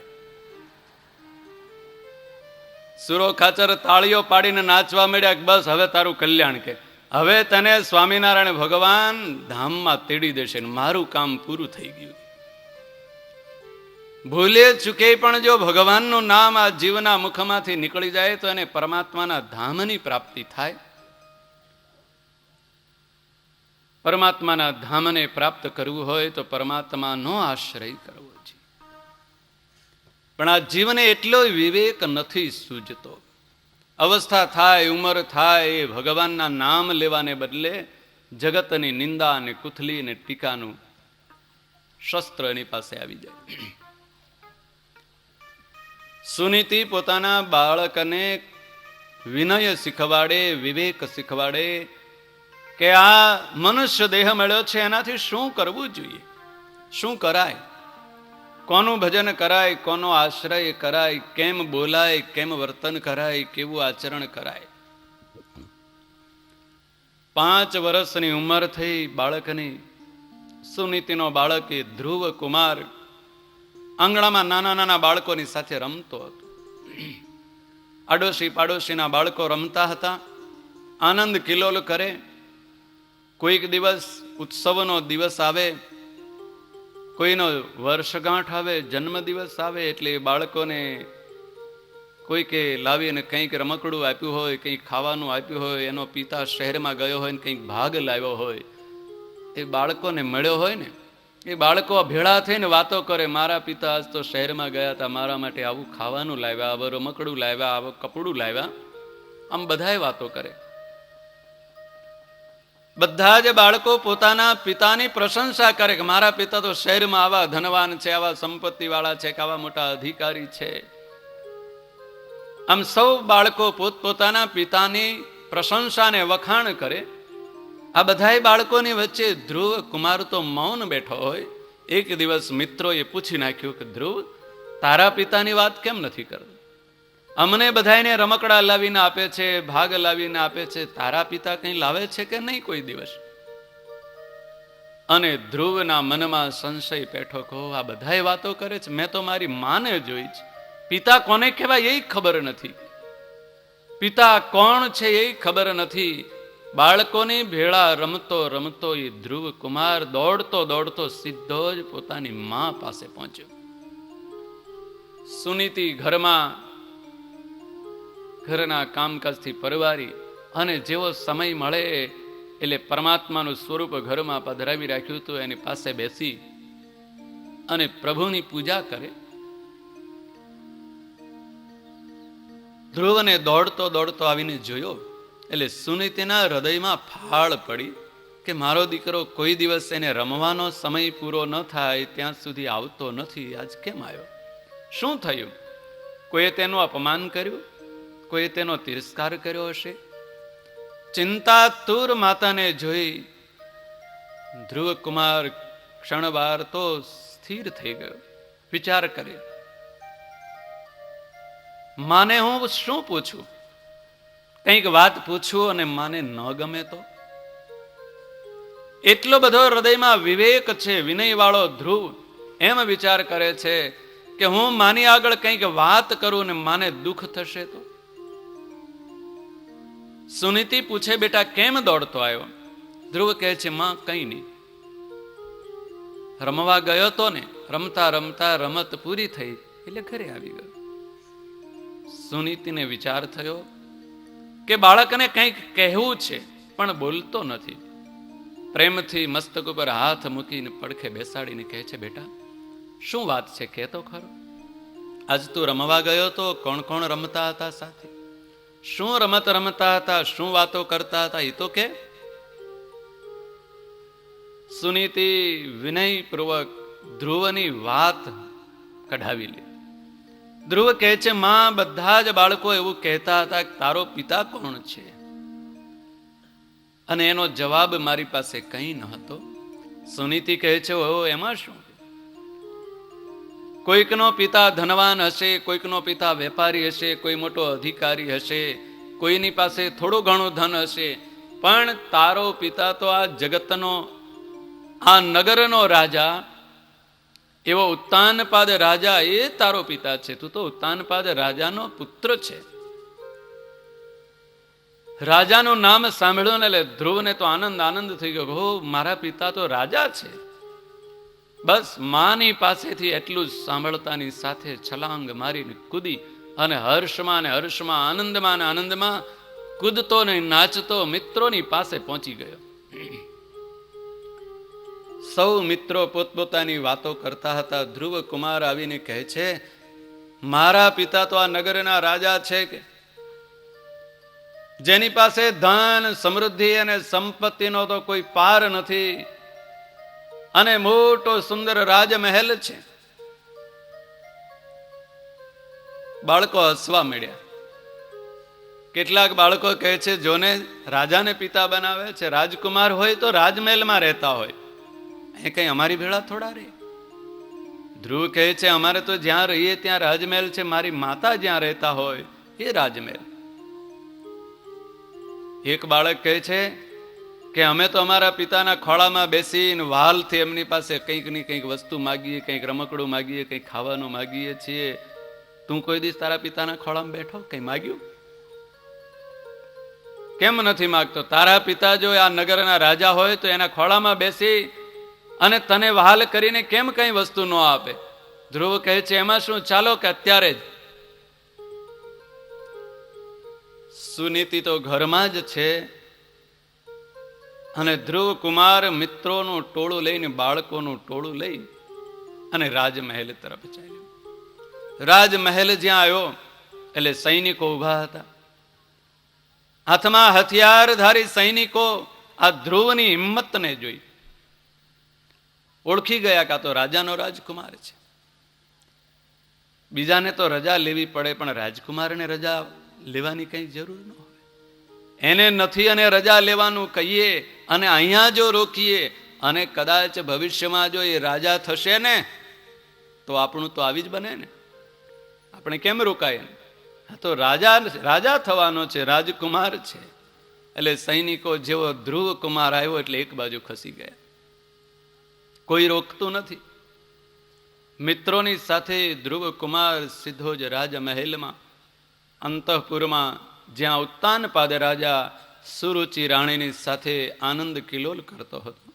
સુરો ખાચર તાળીઓ પાડીને નાચવા મળ્યા કે બસ હવે તારું કલ્યાણ કે હવે તને સ્વામિનારાયણ ભગવાન ધામમાં તેડી દેશે, મારું કામ પૂરું થઈ ગયું. ભૂલે ચૂકે પણ જો ભગવાનનું નામ આ જીવના મુખમાંથી નીકળી જાય તો એને પરમાત્માના ધામની પ્રાપ્તિ થાય. પરમાત્માના ધામને પ્રાપ્ત કરવું હોય તો પરમાત્માનો આશ્રય કરવો છે. પણ આ જીવને એટલો વિવેક નથી સૂજતો. અવસ્થા થાય, ઉંમર થાય, એ ભગવાનના નામ લેવાને બદલે જગતની નિંદા અને કુથલી અને ટીકાનું શસ્ત્ર એની પાસે આવી જાય. સુનીતિ પોતાના બાળકને વિનય શીખવાડે, વિવેક શીખવાડે કે આ મનુષ્ય દેહ મળ્યો છે એનાથી શું કરવું જોઈએ, શું કરાય, કોનું ભજન કરાય, કોનો આશ્રય કરાય, કેમ બોલાય, કેમ વર્તન કરાય, કેવું આચરણ કરાય. 5 વર્ષની ઉંમર થઈ બાળકની. સુનીતિનો બાળક એ ધ્રુવ કુમાર આંગણામાં નાના નાના બાળકોની સાથે રમતો હતો. આડોશી પાડોશીના બાળકો રમતા હતા, આનંદ કિલોલ કરે. કોઈક દિવસ ઉત્સવનો દિવસ આવે, કોઈનો વર્ષગાંઠ આવે, જન્મદિવસ આવે એટલે બાળકોને કોઈકે લાવીને કંઈક રમકડું આપ્યું હોય, કંઈક ખાવાનું આપ્યું હોય, એનો પિતા શહેરમાં ગયો હોય ને કંઈક ભાગ લાવ્યો હોય, એ બાળકોને મળ્યો હોય ને એ બાળકો ભેળા થઈને વાતો કરે, મારા પિતા આજ તો શહેરમાં ગયા હતા, મારા માટે આવું ખાવાનું લાવ્યા, આવું રમકડું લાવ્યા, આવું કપડું લાવ્યા. આમ બધાય વાતો કરે. બધા જ બાળકો પોતાના પિતાની પ્રશંસા કરે કે મારા પિતા તો શહેરમાં આવા ધનવાન છે, આવા સંપત્તિ વાળા છે, કે આવા મોટા અધિકારી છે. આમ સૌ બાળકો પોતપોતાના પિતાની પ્રશંસાને વખાણ કરે. આ બધાય બાળકોની વચ્ચે ધ્રુવ કુમાર તો મૌન બેઠો હોય. એક દિવસ મિત્રોએ પૂછી નાખ્યું કે ધ્રુવ, તારા પિતાની વાત કેમ નથી કરતો? અમને બધાને રમકડા લાવીને આપે છે, ભાગ લાવીને આપે છે, તારા પિતા કંઈ લાવે છે કે નહીં કોઈ દિવસ? અને ધ્રુવના મનમાં સંશય પેઠો કહો, આ બધાય વાતો કરે છે, મેં તો મારી માને જોઈ છે, પિતા કોને કહેવાય એ ખબર નથી, પિતા કોણ છે એ ખબર નથી. બાળકોની ભેળા રમતો રમતો એ ધ્રુવ કુમાર દોડતો દોડતો સીધો જ પોતાની મા પાસે પહોંચ્યો. સુનીતિ ઘરના કામકાજથી પરવારી અને જેવો સમય મળે એટલે પરમાત્માનું સ્વરૂપ ઘરમાં પધરાવી રાખ્યું હતું, એની પાસે બેસી અને પ્રભુની પૂજા કરે. ધ્રુવને દોડતો દોડતો આવીને જોયો એટલે સુનીતિના હૃદયમાં ફાળ પડી કે મારો દીકરો કોઈ દિવસ એને રમવાનો સમય પૂરો ન થાય ત્યાં સુધી આવતો નથી, આજ કેમ આવ્યો? શું થયું? કોઈએ તેનું અપમાન કર્યું? કોઈએ તેનો તિરસ્કાર કર્યો હશે? ચિંતાતુર માતાને જોઈ ધ્રુવ કુમાર ક્ષણવાર તો સ્થિર થઈ ગયો. વિચાર કરે, માને હું શું પૂછું? કંઈક વાત પૂછું અને માને ન ગમે તો? એટલો બધો હૃદયમાં વિવેક છે વિનય વાળો ધ્રુવ એમ વિચાર કરે છે કે હું માની આગળ કંઈક વાત કરું ને માને દુઃખ થશે તો? સુનીતિ પૂછે, બેટા કેમ દોડતો આવ્યો? ધ્રુવ કહે છે, માં કંઈ નહીં, રમવા ગયો તો ને, રમતા રમતા રમત પૂરી થઈ એટલે ઘરે આવી ગયો. સુનીતિને વિચાર થયો કે બાળકને કંઈક કહેવું છે પણ બોલતો નથી. પ્રેમથી મસ્તક ઉપર હાથ મૂકીને પડખે બેસાડીને કહે છે, બેટા શું વાત છે, કહેતો ખરો. આજ તું રમવા ગયો તો, કોણ કોણ રમતા હતા સાથે, શું રમત રમતા હતા, શું વાતો કરતા હતા, એ તો કે. સુનીતિ વિનયપૂર્વક ધ્રુવની વાત કઢાવી લે. ધ્રુવ કહે છે, માં બધા જ બાળકો એવું કહેતા હતા કે તારો પિતા કોણ છે, અને એનો જવાબ મારી પાસે કંઈ ન હતો. સુનીતિ કહે છે, ઓ એમાં શું? કોઈકનો પિતા ધનવાન હશે, કોઈકનો પિતા વેપારી હશે, કોઈ મોટો અધિકારી હશે, કોઈની પાસે થોડું ઘણું ધન હશે, પણ તારો પિતા તો આ જગતનો, આ નગરનો રાજા, એવો ઉત્તાનપાદ રાજા, એ તારો પિતા છે. તું તો ઉત્તાનપાદ રાજાનો પુત્ર છે. રાજાનું નામ સાંભળ્યું ને એટલે ધ્રુવને તો આનંદ થઈ ગયો. હો, મારા પિતા તો રાજા છે. બસ માની પાસેથી એટલું જ સાંભળતાની સાથે છલાંગ મારીને કૂદી અને હર્ષમાં ને હર્ષમાં, આનંદમાં ને આનંદમાં કૂદતો ને નાચતો મિત્રોની પાસે પહોંચી ગયો. સૌ મિત્રો પોતપોતાની વાતો કરતા હતા. ધ્રુવ કુમાર આવીને કહે છે, મારા પિતા તો આ નગરના રાજા છે, કે જેની પાસે ધન, સમૃદ્ધિ અને સંપત્તિનો તો કોઈ પાર નથી, અને મોટો સુંદર રાજમહેલ છે. બાળકો હસવા મળ્યા. કેટલાક બાળકો કહે છે, જોને રાજાને પિતા બનાવે છે, રાજકુમાર હોય તો રાજમહેલમાં રહેતા હોય, એ કઈ અમારી ભેળા થોડા રે. ધ્રુવ કહે છે, અમારે તો જ્યાં રહીએ ત્યાં રાજમહેલ છે. મારી માતા જ્યાં રહેતા હોય એ રાજમહેલ. એક બાળક કહે છે કે અમે તો અમારા પિતાના ખોળામાં બેસીને વાલથી એમની પાસે કંઈક ની કંઈક વસ્તુ માગીએ, કંઈક રમકડું માગીએ, કંઈક ખાવાનું માગીએ છીએ. તું કોઈ દિવસ તારા પિતાના ખોળામાં બેઠો, કઈ માગ્યું? કેમ નથી માગતો? તારા પિતા જો આ નગરના રાજા હોય તો એના ખોળામાં બેસી અને તને વહાલ કરીને કેમ કઈ વસ્તુ ન આપે? ધ્રુવ કહે છે, એમાં શું, ચાલો કે અત્યારે જ. સુનીતિ તો ઘરમાં જ છે, અને ધ્રુવ કુમાર મિત્રોનું ટોળું લઈને, બાળકોનું ટોળું લઈ અને રાજમહેલ તરફ ચાલ્યો. રાજમહેલ જ્યાં આવ્યો એટલે સૈનિકો ઉભા હતા. હાથમાં હથિયારધારી સૈનિકો આ ધ્રુવની હિંમતને જોઈ ઓળખી ગયા કે આ તો રાજાનો રાજકુમાર છે. બીજાને તો રજા લેવી પડે, પણ રાજકુમારને રજા લેવાની કઈ જરૂર ન હોય. એને નથી અને રજા લેવાનું કહીએ અને અહીંયા જો રોકીએ અને કદાચ ભવિષ્યમાં જો એ રાજા થશે ને તો આપણું તો આવી જ બને ને. આપણે કેમ રોકાય? તો રાજા થવાનો છે, રાજકુમાર છે. એટલે સૈનિકો જેવો ધ્રુવ કુમાર આવ્યો એટલે એક બાજુ ખસી ગયા. કોઈ રોકતું નથી. મિત્રોની સાથે ધ્રુવ કુમાર સીધો જ રાજમહેલમાં, અંતઃપુરમાં, જ્યાં ઉત્તાનપાદ રાજા સુરુચિ રાણીની સાથે આનંદ કિલોલ કરતો હતો.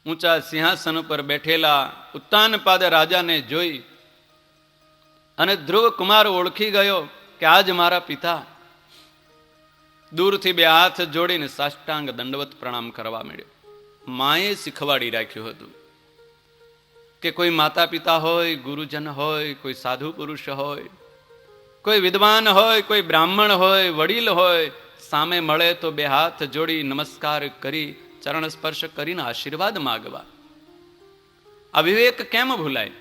ઊંચા સિંહાસન ઉપર બેઠેલા ઉત્તાનપાદ રાજાને જોઈ અને ધ્રુવ કુમાર ઓળખી ગયો કે આજ મારા પિતા. દૂરથી બે હાથ જોડીને સાષ્ટાંગ દંડવત પ્રણામ કરવા માંડ્યો. માએ શીખવાડી રાખ્યું હતું કે કોઈ માતા પિતા હોય, ગુરુજન હોય, કોઈ સાધુ પુરુષ હોય, કોઈ વિદ્વાન હોય, કોઈ બ્રાહ્મણ હોય, વડીલ હોય, સામે મળે તો બે હાથ જોડી નમસ્કાર કરી, ચરણ સ્પર્શ કરીને આશીર્વાદ માગવા. આ વિવેક કેમ ભૂલાય?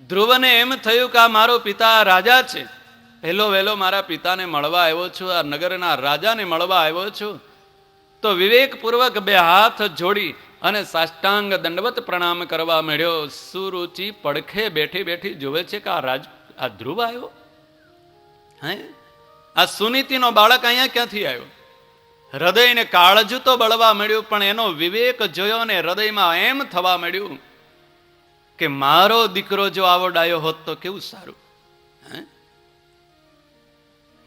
ધ્રુવને એમ થયું કે આ મારો પિતા રાજા છે, પહેલો વહેલો મારા પિતાને મળવા આવ્યો છું, આ નગરના રાજાને મળવા આવ્યો છું, તો વિવેકપૂર્વક બે હાથ જોડી અને સાષ્ટાંગ દંડવત પ્રણામ કરવા માંડ્યો. સુરુચિ પડખે બેઠી બેઠી જોવે છે કે આ ધ્રુવ આવ્યો. હે, આ સુનીતિનો બાળક અહીંયા ક્યાંથી આવ્યો? હૃદયને કાળજું તો બળવા મળ્યું, પણ એનો વિવેક જોયો ને હૃદયમાં એમ થવા મળ્યું કે મારો દીકરો જો આવો ડાયો હોત તો કેવું સારું.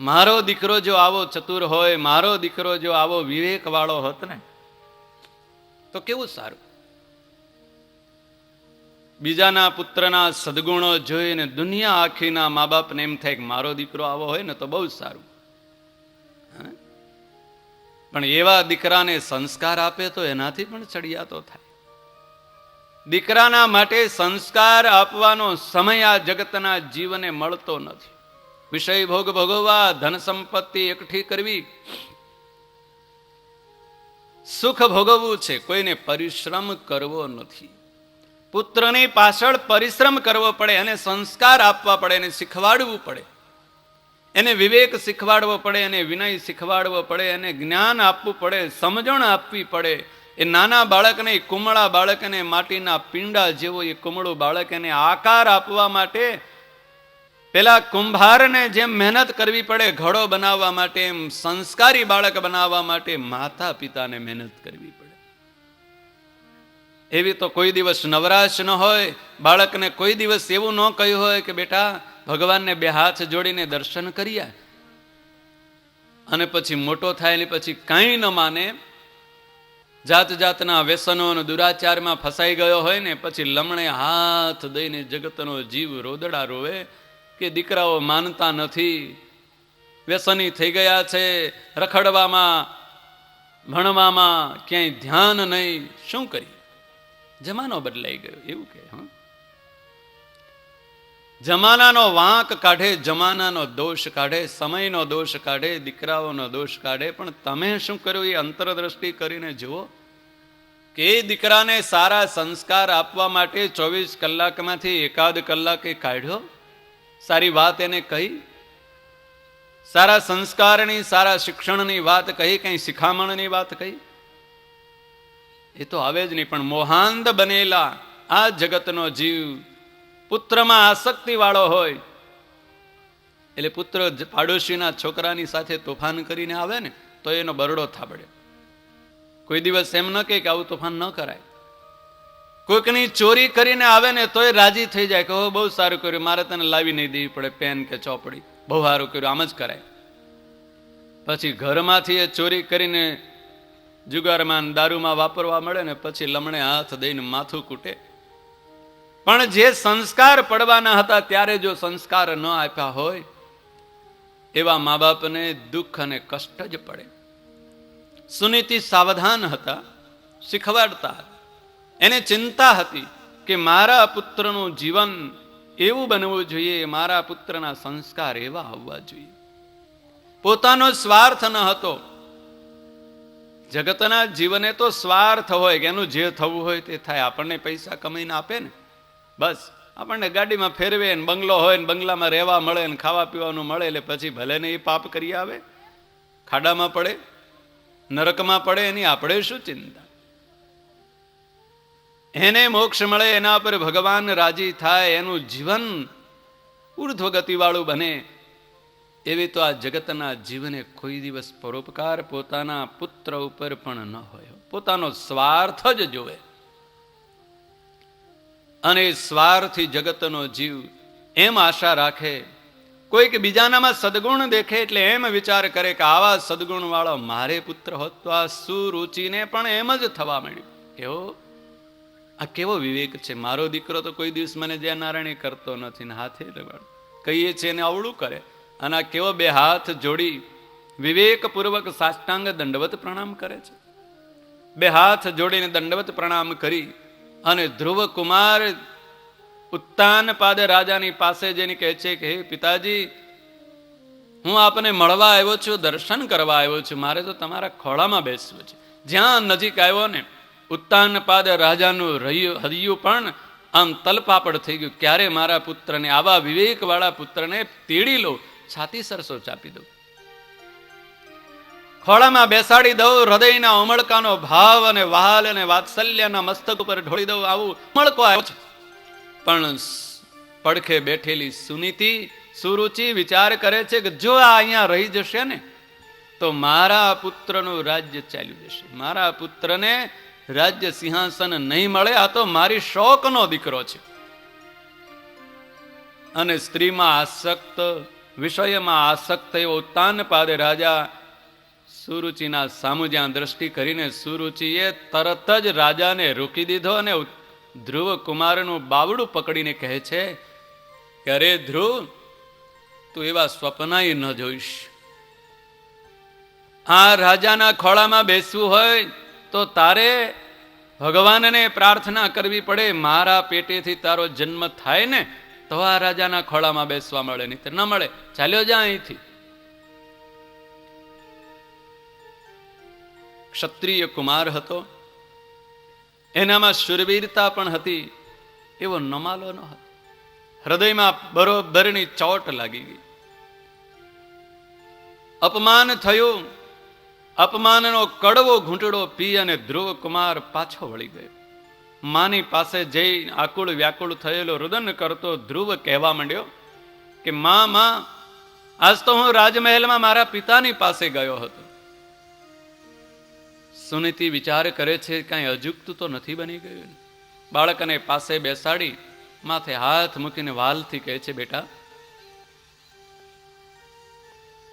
મારો દીકરો જો આવો ચતુર હોય, મારો દીકરો જો આવો વિવેક વાળો હોત ને તો કેવું સારું. બીજાના પુત્રના સદગુણો જોઈને દુનિયા આખીના મા બાપને એમ થાય કે મારો દીકરો આવો હોય ને તો બહુ સારું. પણ એવા દીકરાને સંસ્કાર આપે તો એનાથી પણ ચડિયાતો થાય. દીકરાના માટે સંસ્કાર આપવાનો સમય આ જગતના જીવને મળતો નથી. વિષય ભોગ ભોગવવા, ધન સંપત્તિ એકઠી કરવી, સુખ ભોગવવું છે, કોઈને પરિશ્રમ કરવો નથી. પુત્રની પાછળ પરિશ્રમ કરવો પડે, એને સંસ્કાર આપવા પડે, એને શીખવાડવું પડે, એને વિવેક શીખવાડવો પડે, એને વિનય શીખવાડવો પડે, એને જ્ઞાન આપવું પડે, સમજણ આપવી પડે. એ નાના બાળકને, કુમળા બાળકને માટીના પિંડા જેવો એ કુમળું બાળક, એને આકાર આપવા માટે પેલા કુંભારને જેમ મહેનત કરવી પડે ઘડો બનાવવા માટે, એમ સંસ્કારી બાળક બનાવવા માટે માતા પિતાને મહેનત કરવી પડે. એવી તો કોઈ દિવસ નવરાશ ન હોય, બાળકને કોઈ દિવસ એવું ન કહ્યું હોય કે બેટા ભગવાનને બે હાથ જોડીને દર્શન કર્યા, અને પછી મોટો થાય ને પછી કાંઈ ન માને, જાત જાતના વ્યસનો અને દુરાચારમાં ફસાઈ ગયો હોય ને પછી લમણે હાથ દઈને જગતનો જીવ રોદડા રોવે કે દીકરાઓ માનતા નથી, વ્યસની થઈ ગયા છે, રખડવામાં ભણવામાં ક્યાંય ધ્યાન નહીં, શું કરીએ? જમાનો બદલાઈ ગયો એવું કે. જમાનાનો વાંક કાઢે, જમાનાનો દોષ કાઢે, સમયનો દોષ કાઢે, દીકરાઓનો દોષ કાઢે, પણ તમે શું કર્યું એ અંતરદ્રષ્ટિ કરીને જુઓ કે દીકરાને સારા સંસ્કાર આપવા માટે 24 કલાકમાંથી એકાદ કલાકે કાઢ્યો, સારી વાત એને કહી, સારા સંસ્કારની સારા શિક્ષણની વાત કહી, કઈ શિખામણની વાત કહી? એ તો આવે જ નહીં. પણ મોહાંધ બનેલા આ જગતનો જીવ પુત્રમાં આસક્તિ વાળો હોય એટલે પુત્ર પાડોશીના છોકરાની સાથે તોફાન કરીને આવે ને તો એનો બરડો થાબડે. કોઈ દિવસ એમ ન કહે કે આવું તોફાન ન કરાય. કોઈકની ચોરી કરીને આવે ને તોય રાજી થઈ જાય કે બહુ સારું કર્યું, મારે તને લાવી નહીં દેવી પડે પેન કે ચોપડી, બહુ સારું કર્યું, આમ જ કરાય. પછી ઘરમાંથી એ ચોરી કરીને જુગારમાં દારૂમાં વાપરવા મળે ને પછી લમણે હાથ દઈને માથું કૂટે. પણ જે સંસ્કાર પડવાના હતા ત્યારે જો સંસ્કાર ન આપ્યા હોય એવા મા બાપને દુઃખ અને કષ્ટ જ પડે. સુનીતિ સાવધાન હતા, શીખવાડતા, એને ચિંતા હતી કે મારા પુત્રનું જીવન એવું બનવું જોઈએ, મારા પુત્રના સંસ્કાર એવા આવવા જોઈએ. પોતાનો સ્વાર્થ ન હતો. જગતના જીવને તો સ્વાર્થ હોય કે એનું જે થવું હોય તે થાય. આપણને પૈસા કમાઈને આપે ને બસ, આપણને ગાડીમાં ફેરવે ને બંગલો હોય ને બંગલામાં રહેવા મળે ને ખાવા પીવાનું મળે એટલે પછી ભલે ને એ પાપ કરી આવે, ખાડામાં પડે, નરકમાં પડે, એની આપણે શું ચિંતા? એને મોક્ષ મળે, એના પર ભગવાન રાજી થાય, એનું જીવન ઉર્ધ્વગતિ વાળું બને. એવી તો આ જગતના જીવને કોઈ દિવસ પરોપકાર પોતાના પુત્ર ઉપર પણ ન હોય. પોતાનો સ્વાર્થ જ જોવે. અને સ્વાર્થી જગતનો જીવ એમ આશા રાખે, કોઈક બીજાનામાં સદગુણ દેખે એટલે એમ વિચાર કરે કે આવા સદગુણ વાળો મારે પુત્ર હોત તો આ સુરુચિને પણ એમ જ થવા માંડ્યું. આ કેવો વિવેક છે! મારો દીકરો તો કોઈ દિવસ મને જય નારાયણી કરતો નથી ને હાથે લગાડ કહીએ છીએ એને અવળું કરે. અને આ કેવો બે હાથ જોડી વિવેકપૂર્વક સાષ્ટાંગ દંડવત પ્રણામ કરે છે. બે હાથ જોડીને દંડવત પ્રણામ કરી અને ધ્રુવ કુમાર ઉત્તાનપાદ રાજાની પાસે જઈને કહે છે કે હે પિતાજી, હું આપને મળવા આવ્યો છું, દર્શન કરવા આવ્યો છું, મારે તો તમારા ખોળામાં બેસવું છે. જ્યાં નજીક આવ્યો ને ઉત્તાનપાદ રાજાનું હૈયું પણ આમ તલપાપડ થઈ ગયું. ક્યારે મારા પુત્રને, આવા વિવેકવાળા પુત્રને તેડી લો, છાતી સરસો ચાપી દઉં, ખોળામાં બેસાડી દઉં, હૃદયના ઉમળકાનો ભાવ અને વહાલ અને વાત્સલ્યના મસ્તક ઉપર ઢોળી દઉં, આવું ઉમળકો આવ્યો છે. પણ પડખે બેઠેલી સુનીતિ સુરુચિ વિચાર કરે છે કે જો આ અહીંયા રહી જશે ને તો મારા પુત્રનું રાજ્ય ચાલ્યું જશે, મારા પુત્રને રાજ્ય સિંહાસન નહીં મળે, આ તો મારી શોકનો દીકરો છે. અને સ્ત્રીમાં આસક્ત, વિષયમાં આસક્ત એવો ઉત્તાનપાદે રાજા સુરુચિના સામુ જ્યાં દ્રષ્ટિ કરીને સુરુચિએ તરત જ રાજાને રોકી દીધો અને ધ્રુવ કુમારનું બાવડું પકડીને કહે છે કે અરે ધ્રુવ, તું એવા સ્વપ્નાય ન જોઈશ. આ રાજાના ખોળામાં બેસવું હોય તો તારે ભગવાનને પ્રાર્થના કરવી પડે, મારા પેટેથી તારો જન્મ થાય ને તો આ રાજાના ખોળામાં બેસવા મળે, નહીં તો ન મળે, ચાલ્યો જા અહીંથી. ક્ષત્રિય કુમાર હતો, એનામાં શુરવીરતા પણ હતી, એવો નમાલો ન હતો. હૃદયમાં બરોબરની ચોટ લાગી ગઈ, અપમાન થયું. અપમાનનો કડવો ઘૂંટડો પી અને ધ્રુવ કુમાર પાછો વળી ગયો. માની પાસે જઈ આકુળ વ્યાકુળ થયેલો રુદન કરતો ધ્રુવ કહેવા માંડ્યો કે માં આજ તો હું રાજમહેલમાં મારા પિતાની પાસે ગયો હતો. સુનીતિ વિચાર કરે છે, કાંઈ અજુગતું તો નથી બની ગયું. બાળકને પાસે બેસાડી માથે હાથ મૂકીને વાલથી કહે છે, બેટા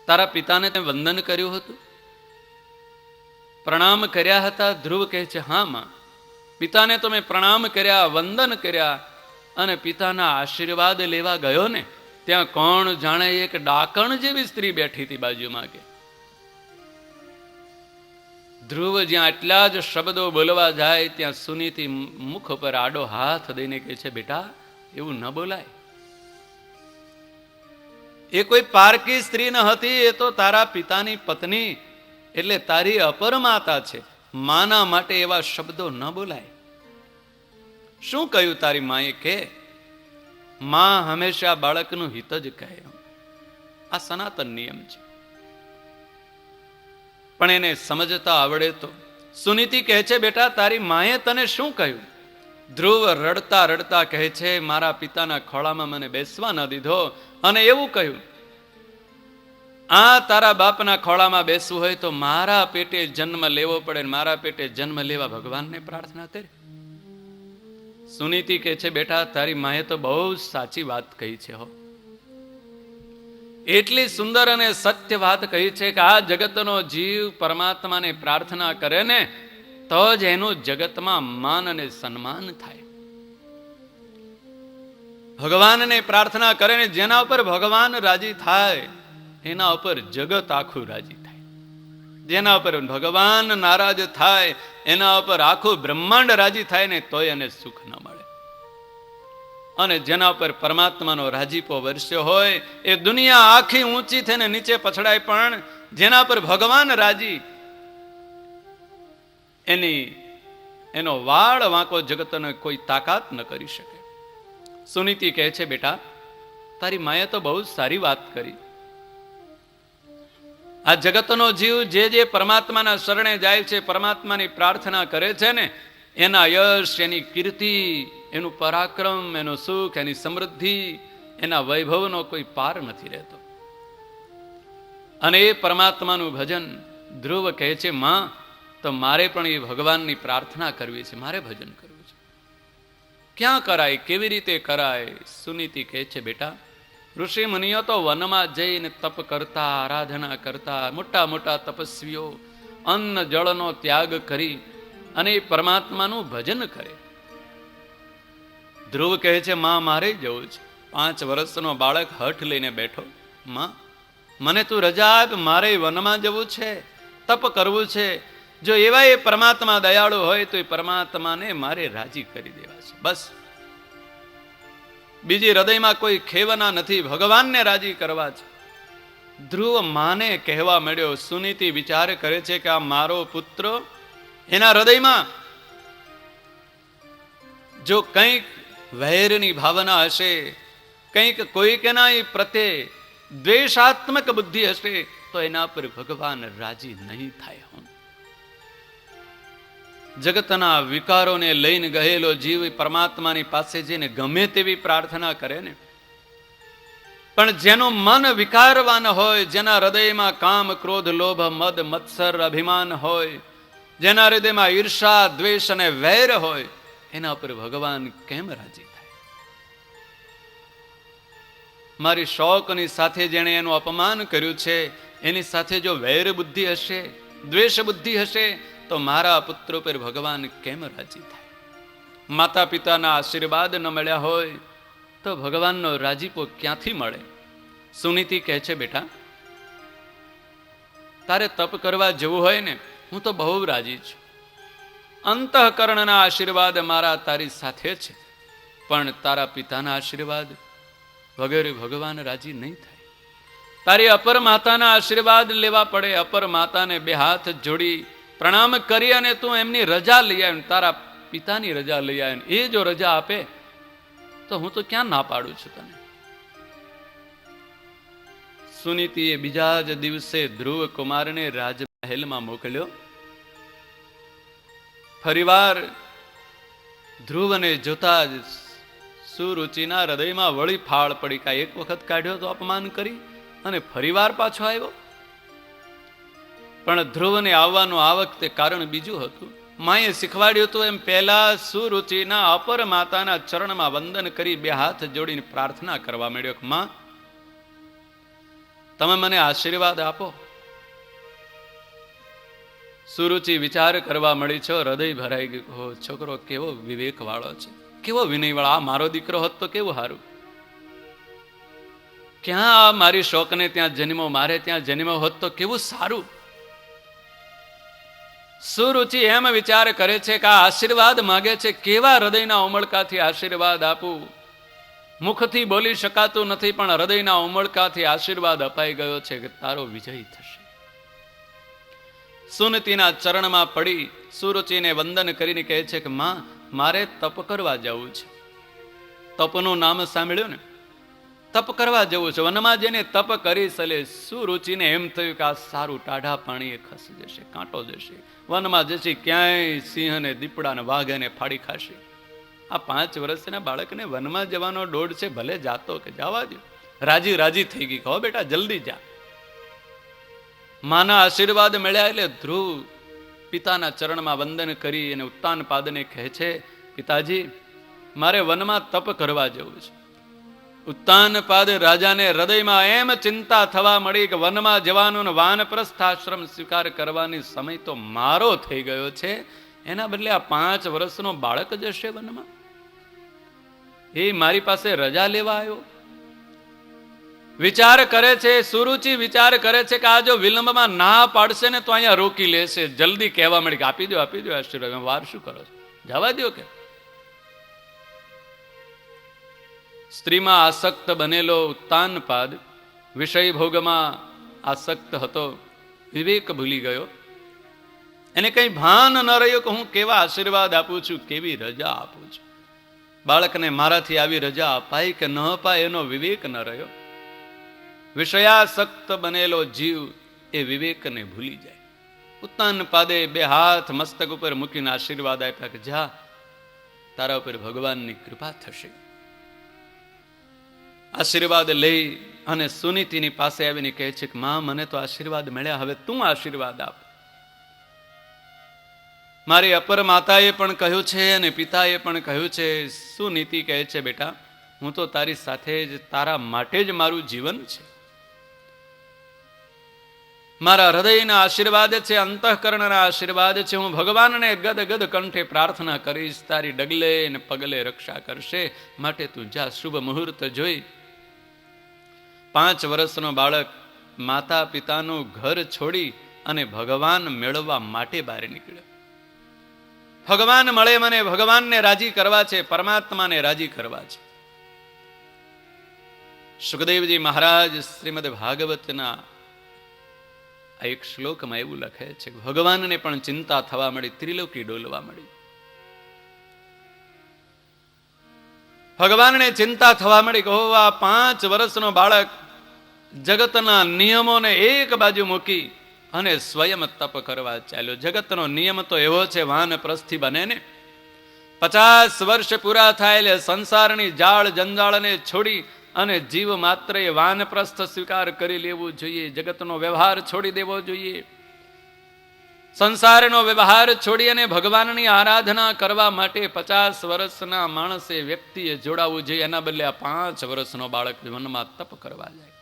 તારા પિતાને તે વંદન કર્યું હતું, પ્રણામ કર્યા હતા? ધ્રુવ કહે છે, હા માં, પિતાને તો મેં પ્રણામ કર્યા, વંદન કર્યા અને પિતાના આશીર્વાદ લેવા ગયો ને ત્યાં કોણ જાણે એક ડાકણ જેવી સ્ત્રી બેઠી હતી બાજુમાં. કે ધ્રુવ જ્યાં આટલા જ શબ્દો બોલવા જાય ત્યાં સુનીતિ મુખ પર આડો હાથ દઈને કહે છે, બેટા એવું ન બોલાય. એ કોઈ પારકી સ્ત્રી ન હતી, એ તો તારા પિતાની પત્ની એટલે તારી અપર માતા છે. માના માટે એવા શબ્દો ન બોલાય. શું કહ્યું તારી માએ? કે માં હંમેશા બાળકનું હિત જ કહે. આ સનાતન નિયમ છે. પણ એને સમજતા આવડે તો. સુનીતિ કહે છે, બેટા તારી માએ તને શું કહ્યું? ધ્રુવ રડતા રડતા કહે છે, મારા પિતાના ખોળામાં મને બેસવા ન દીધો અને એવું કહ્યું, આ તારા બાપના ખોળામાં બેસવું હોય તો મારા પેટે જન્મ લેવો પડે, મારા પેટે જન્મ લેવા ભગવાનને પ્રાર્થના કરી. સુનીતિ કહે છે, બેટા તારી માએ તો બહુ સાચી વાત કહી છે હો. એટલી સુંદર અને સત્ય વાત કહી છે કે આ જગતનો જીવ પરમાત્માને પ્રાર્થના કરે ને તો જ એનું જગતમાં માન અને સન્માન થાય. ભગવાનને પ્રાર્થના કરે ને જેના ઉપર ભગવાન રાજી થાય એના ઉપર જગત આખું રાજી થાય. જેના ઉપર ભગવાન નારાજ થાય એના ઉપર આખું બ્રહ્માંડ રાજી થાય ને તોય એને સુખ ન મળે. અને જેના ઉપર પરમાત્માનો રાજીપો વરસ્યો હોય એ દુનિયા આખી ઊંચી થઈને નીચે પછડાય, પણ જેના પર ભગવાન રાજી એનો વાળ વાંકો જગતને કોઈ તાકાત ન કરી શકે. સુનીતિ કહે છે, બેટા તારી માએ તો બહુ સારી વાત કરી. આ જગતનો જીવ જે પરમાત્માના શરણે જાય છે, પરમાત્માની પ્રાર્થના કરે છે ને એના યશ, એની કીર્તિ, એનું પરાક્રમ, એનું સુખ, એની સમૃદ્ધિ, એના વૈભવનો કોઈ પાર નથી રહેતો. અને એ પરમાત્માનું ભજન ધ્રુવ કહે છે, માં તો મારે પણ એ ભગવાનની પ્રાર્થના કરવી છે, મારે ભજન કરવું છે. ક્યાં કરાય, કેવી રીતે કરાય? સુનીતિ કહે છે, બેટા ઋષિ મુનિઓ તો વનમાં જઈને તપ કરતા, આરાધના કરતા, મોટા મોટા તપસ્વીઓ અન્ન જળનો ત્યાગ કરી અને એ પરમાત્માનું ભજન કરે. ધ્રુવ કહે છે, માં મારે જવું છે. 5 વર્ષનો બાળક હઠ લઈને બેઠો, માં મને તું રજા આપ, મારે વનમાં જવું છે, તપ કરવું છે. જો એવા એ પરમાત્મા દયાળુ હોય તો એ પરમાત્માને મારે રાજી કરી દેવા છે. બસ બીજી હૃદયમાં કોઈ ખેવના નથી, ભગવાનને રાજી કરવા છે. ધ્રુવ માને કહેવા મળ્યો. સુનીતિ વિચાર કરે છે કે આ મારો પુત્ર, એના હૃદયમાં જો કંઈક વૈરની ભાવના હશે, કંઈક કોઈકના પ્રત્યે દ્વેષાત્મક બુદ્ધિ હશે તો એના પર ભગવાન રાજી નહીં થાય. જગતના વિકારોને લઈને ગયેલો જીવ પરમાત્માની પાસે જઈને ગમે તેવી પ્રાર્થના કરે ને, પણ જેનું મન વિકારવાન હોય, જેના હૃદયમાં કામ, ક્રોધ, લોભ, મદ, મત્સર, અભિમાન હોય, જેના હૃદયમાં ઈર્ષા, દ્વેષ અને વૈર હોય, એના ઉપર ભગવાન કેમ રાજી થાય? મારી શોકની સાથે જેણે એનું અપમાન કર્યું છે એની સાથે જો વૈર બુદ્ધિ હશે, દ્વેષ બુદ્ધિ હશે તો મારા પુત્ર પર ભગવાન કેમ રાજી થાય? માતા પિતાના આશીર્વાદ ન મળ્યા હોય તો ભગવાનનો રાજીપો ક્યાંથી મળે? સુનીતિ કહે છે, બેટા તારે તપ કરવા જવું હોય ને હું તો બહુ રાજી છું. અંતઃકરણના આશીર્વાદ મારા તારી સાથે છે, પણ તારા પિતાના આશીર્વાદ વગેરે ભગવાન રાજી નહીં થાય. તારી અપર માતાના આશીર્વાદ લેવા પડે. અપર માતાને 2 હાથ જોડી પ્રણામ કરી અને તું એમની રજા લઈ આવે, તારા પિતાની રજા લઈ આવે. એ જો રજા આપે તો હું તો ક્યાં ના પાડું છું તને. સુનીતિએ બીજા જ દિવસે ધ્રુવ કુમારને રાજમહેલમાં મોકલ્યો. ફરીવાર ધ્રુવને જોતા જ સુરુચિના હૃદયમાં વળી ફાળ પડી કે એક વખત કાઢ્યો તો અપમાન કરી અને ફરીવાર પાછો આવ્યો. પણ ધ્રુવને આવવાનું આ વખતે કારણ બીજું હતું. માએ શીખવાડ્યું હતું એમ પહેલા સુરુચિના અપર માતાના ચરણમાં વંદન કરી બે હાથ જોડીને પ્રાર્થના કરવા માંડ્યો કે માં, તમે મને આશીર્વાદ આપો. સુરુચિ વિચાર કરવા મળી છો, હૃદય ભરાઈ ગયું. છોકરો કેવો વિવેક વાળો છે, કેવો વિનય વાળો. આ મારો દીકરો હોત તો કેવું સારું. ક્યાં મારી શોકને ત્યાં જન્મો, મારે ત્યાં જન્મો હોત તો કેવું સારું. સુરુચિ એમ વિચાર કરે છે કે આ આશીર્વાદ માગે છે, કેવા હૃદયના ઉમળકાથી આશીર્વાદ આપું. મુખથી બોલી શકાતું નથી, પણ હૃદયના ઉમળકાથી આશીર્વાદ અપાઈ ગયો છે કે તારો વિજય થશે. સુનતીના ચરણમાં પડી સુરુચિને વંદન કરીને કહે છે કે માં, મારે તપ કરવા જવું છે. તપનું નામ સાંભળ્યું ને? તપ કરવા જવું છે. વનમાં જઈને તપ કરી સલે. સુરુચિને એમ થયું કે આ સારું, ટાઢા પાણીએ ખસી જશે, કાંટો જશે. વનમાં જશે, ક્યાંય સિંહ ને દીપડા ને વાઘ એને ફાડી ખાશે. આ 5 વર્ષના બાળકને વનમાં જવાનો દોડ છે, ભલે જાતો કે જવા દો. રાજી રાજી થઈ ગઈ. કહો બેટા જલ્દી જા. માના આશીર્વાદ મળ્યા એટલે ધ્રુવ પિતાના ચરણમાં વંદન કરી અને ઉત્તાનપાદને કહે છે, પિતાજી મારે વનમાં તપ કરવા જવું છે. ઉત્તાનપાદ રાજાને હૃદયમાં એમ ચિંતા થવા મળી કે વનમાં જવાનો ને વાનપ્રસ્થાશ્રમ સ્વીકાર કરવાની સમય તો મારો થઈ ગયો છે, એના બદલે આ 5 વર્ષનો બાળક જશે વનમાં. એ મારી પાસે રજા લેવા આવ્યો. વિચાર કરે છે, સુરુચિ વિચાર કરે છે કે આ જો વિલંબમાં ના પાડશે ને તો અહીંયા રોકી લેશે. જલ્દી કહેવા મળી કે આપી દો આશીર્વાદ. વાર શું કરો છો, જવા દો. કે સ્ત્રીમાં આસક્ત બનેલો ઉત્તાનપાદ વિષય ભોગમાં આસક્ત હતો. વિવેક ભૂલી ગયો. એને કઈ ભાન ન રહ્યું કે હું કેવા આશીર્વાદ આપું છું, કેવી રજા આપું છું. બાળકને મારાથી આવી રજા અપાય કે ન અપાય એનો વિવેક ન રહ્યો. વિષયાસક્ત બનેલો જીવ એ વિવેકને ભૂલી જાય. ઉત્તાનપાદે 2 હાથ મસ્તક ઉપર મૂકીને આશીર્વાદ આપ્યા કે જા, તારા ઉપર ભગવાનની કૃપા થશે. આશીર્વાદ લઈ અને સુનીતિની પાસે આવીને કહે છે કે માં, મને તો આશીર્વાદ મળ્યા, હવે તું આશીર્વાદ આપ. મારી અપર માતાએ પણ કહ્યું છે અને પિતાએ પણ કહ્યું છે. સુનીતિ કહે છે, બેટા હું તો તારી સાથે જ, તારા માટે જ મારું જીવન છે. મારા હૃદયના આશીર્વાદ છે, અંતઃકરણના આશીર્વાદ છે. હું ભગવાનને ગદગદ કંઠે પ્રાર્થના કરીશ, તારી ડગલે ને પગલે રક્ષા કરશે. માટે તું જા, શુભ મુહૂર્ત જોઈ. 5 વર્ષનો બાળક માતા પિતાનું ઘર છોડી અને ભગવાન મેળવવા માટે બહાર નીકળ્યો. ભગવાન મળે મને, ભગવાનને રાજી કરવા છે, પરમાત્માને રાજી કરવા છે. સુખદેવજી મહારાજ શ્રીમદ ભાગવતના આ એક શ્લોકમાં એવું લખે છે કે ભગવાનને પણ ચિંતા થવા મળી, ત્રિલોકી ડોલવા મળી. ભગવાનને ચિંતા થવા મળી કે આ 5 વર્ષનો બાળક જગતના નિયમોને એક બાજુ મૂકી અને સ્વયં તપ કરવા ચાલ્યો. જગતનો નિયમ તો એવો છે, વાનપ્રસ્થી બને ને 50 વર્ષ પૂરા થાય એટલે સંસારની જાળ જંજાળને છોડી અને જીવ માત્ર એ વાનપ્રસ્થ સ્વીકાર કરી લેવું જોઈએ. જગતનો વ્યવહાર છોડી દેવો જોઈએ. સંસારનો વ્યવહાર છોડી અને ભગવાનની આરાધના કરવા માટે 50 વર્ષના માણસે વ્યક્તિએ જોડાવવું જોઈએ. એના બદલે આ 5 વર્ષનો બાળક વનમાં તપ કરવા જાય.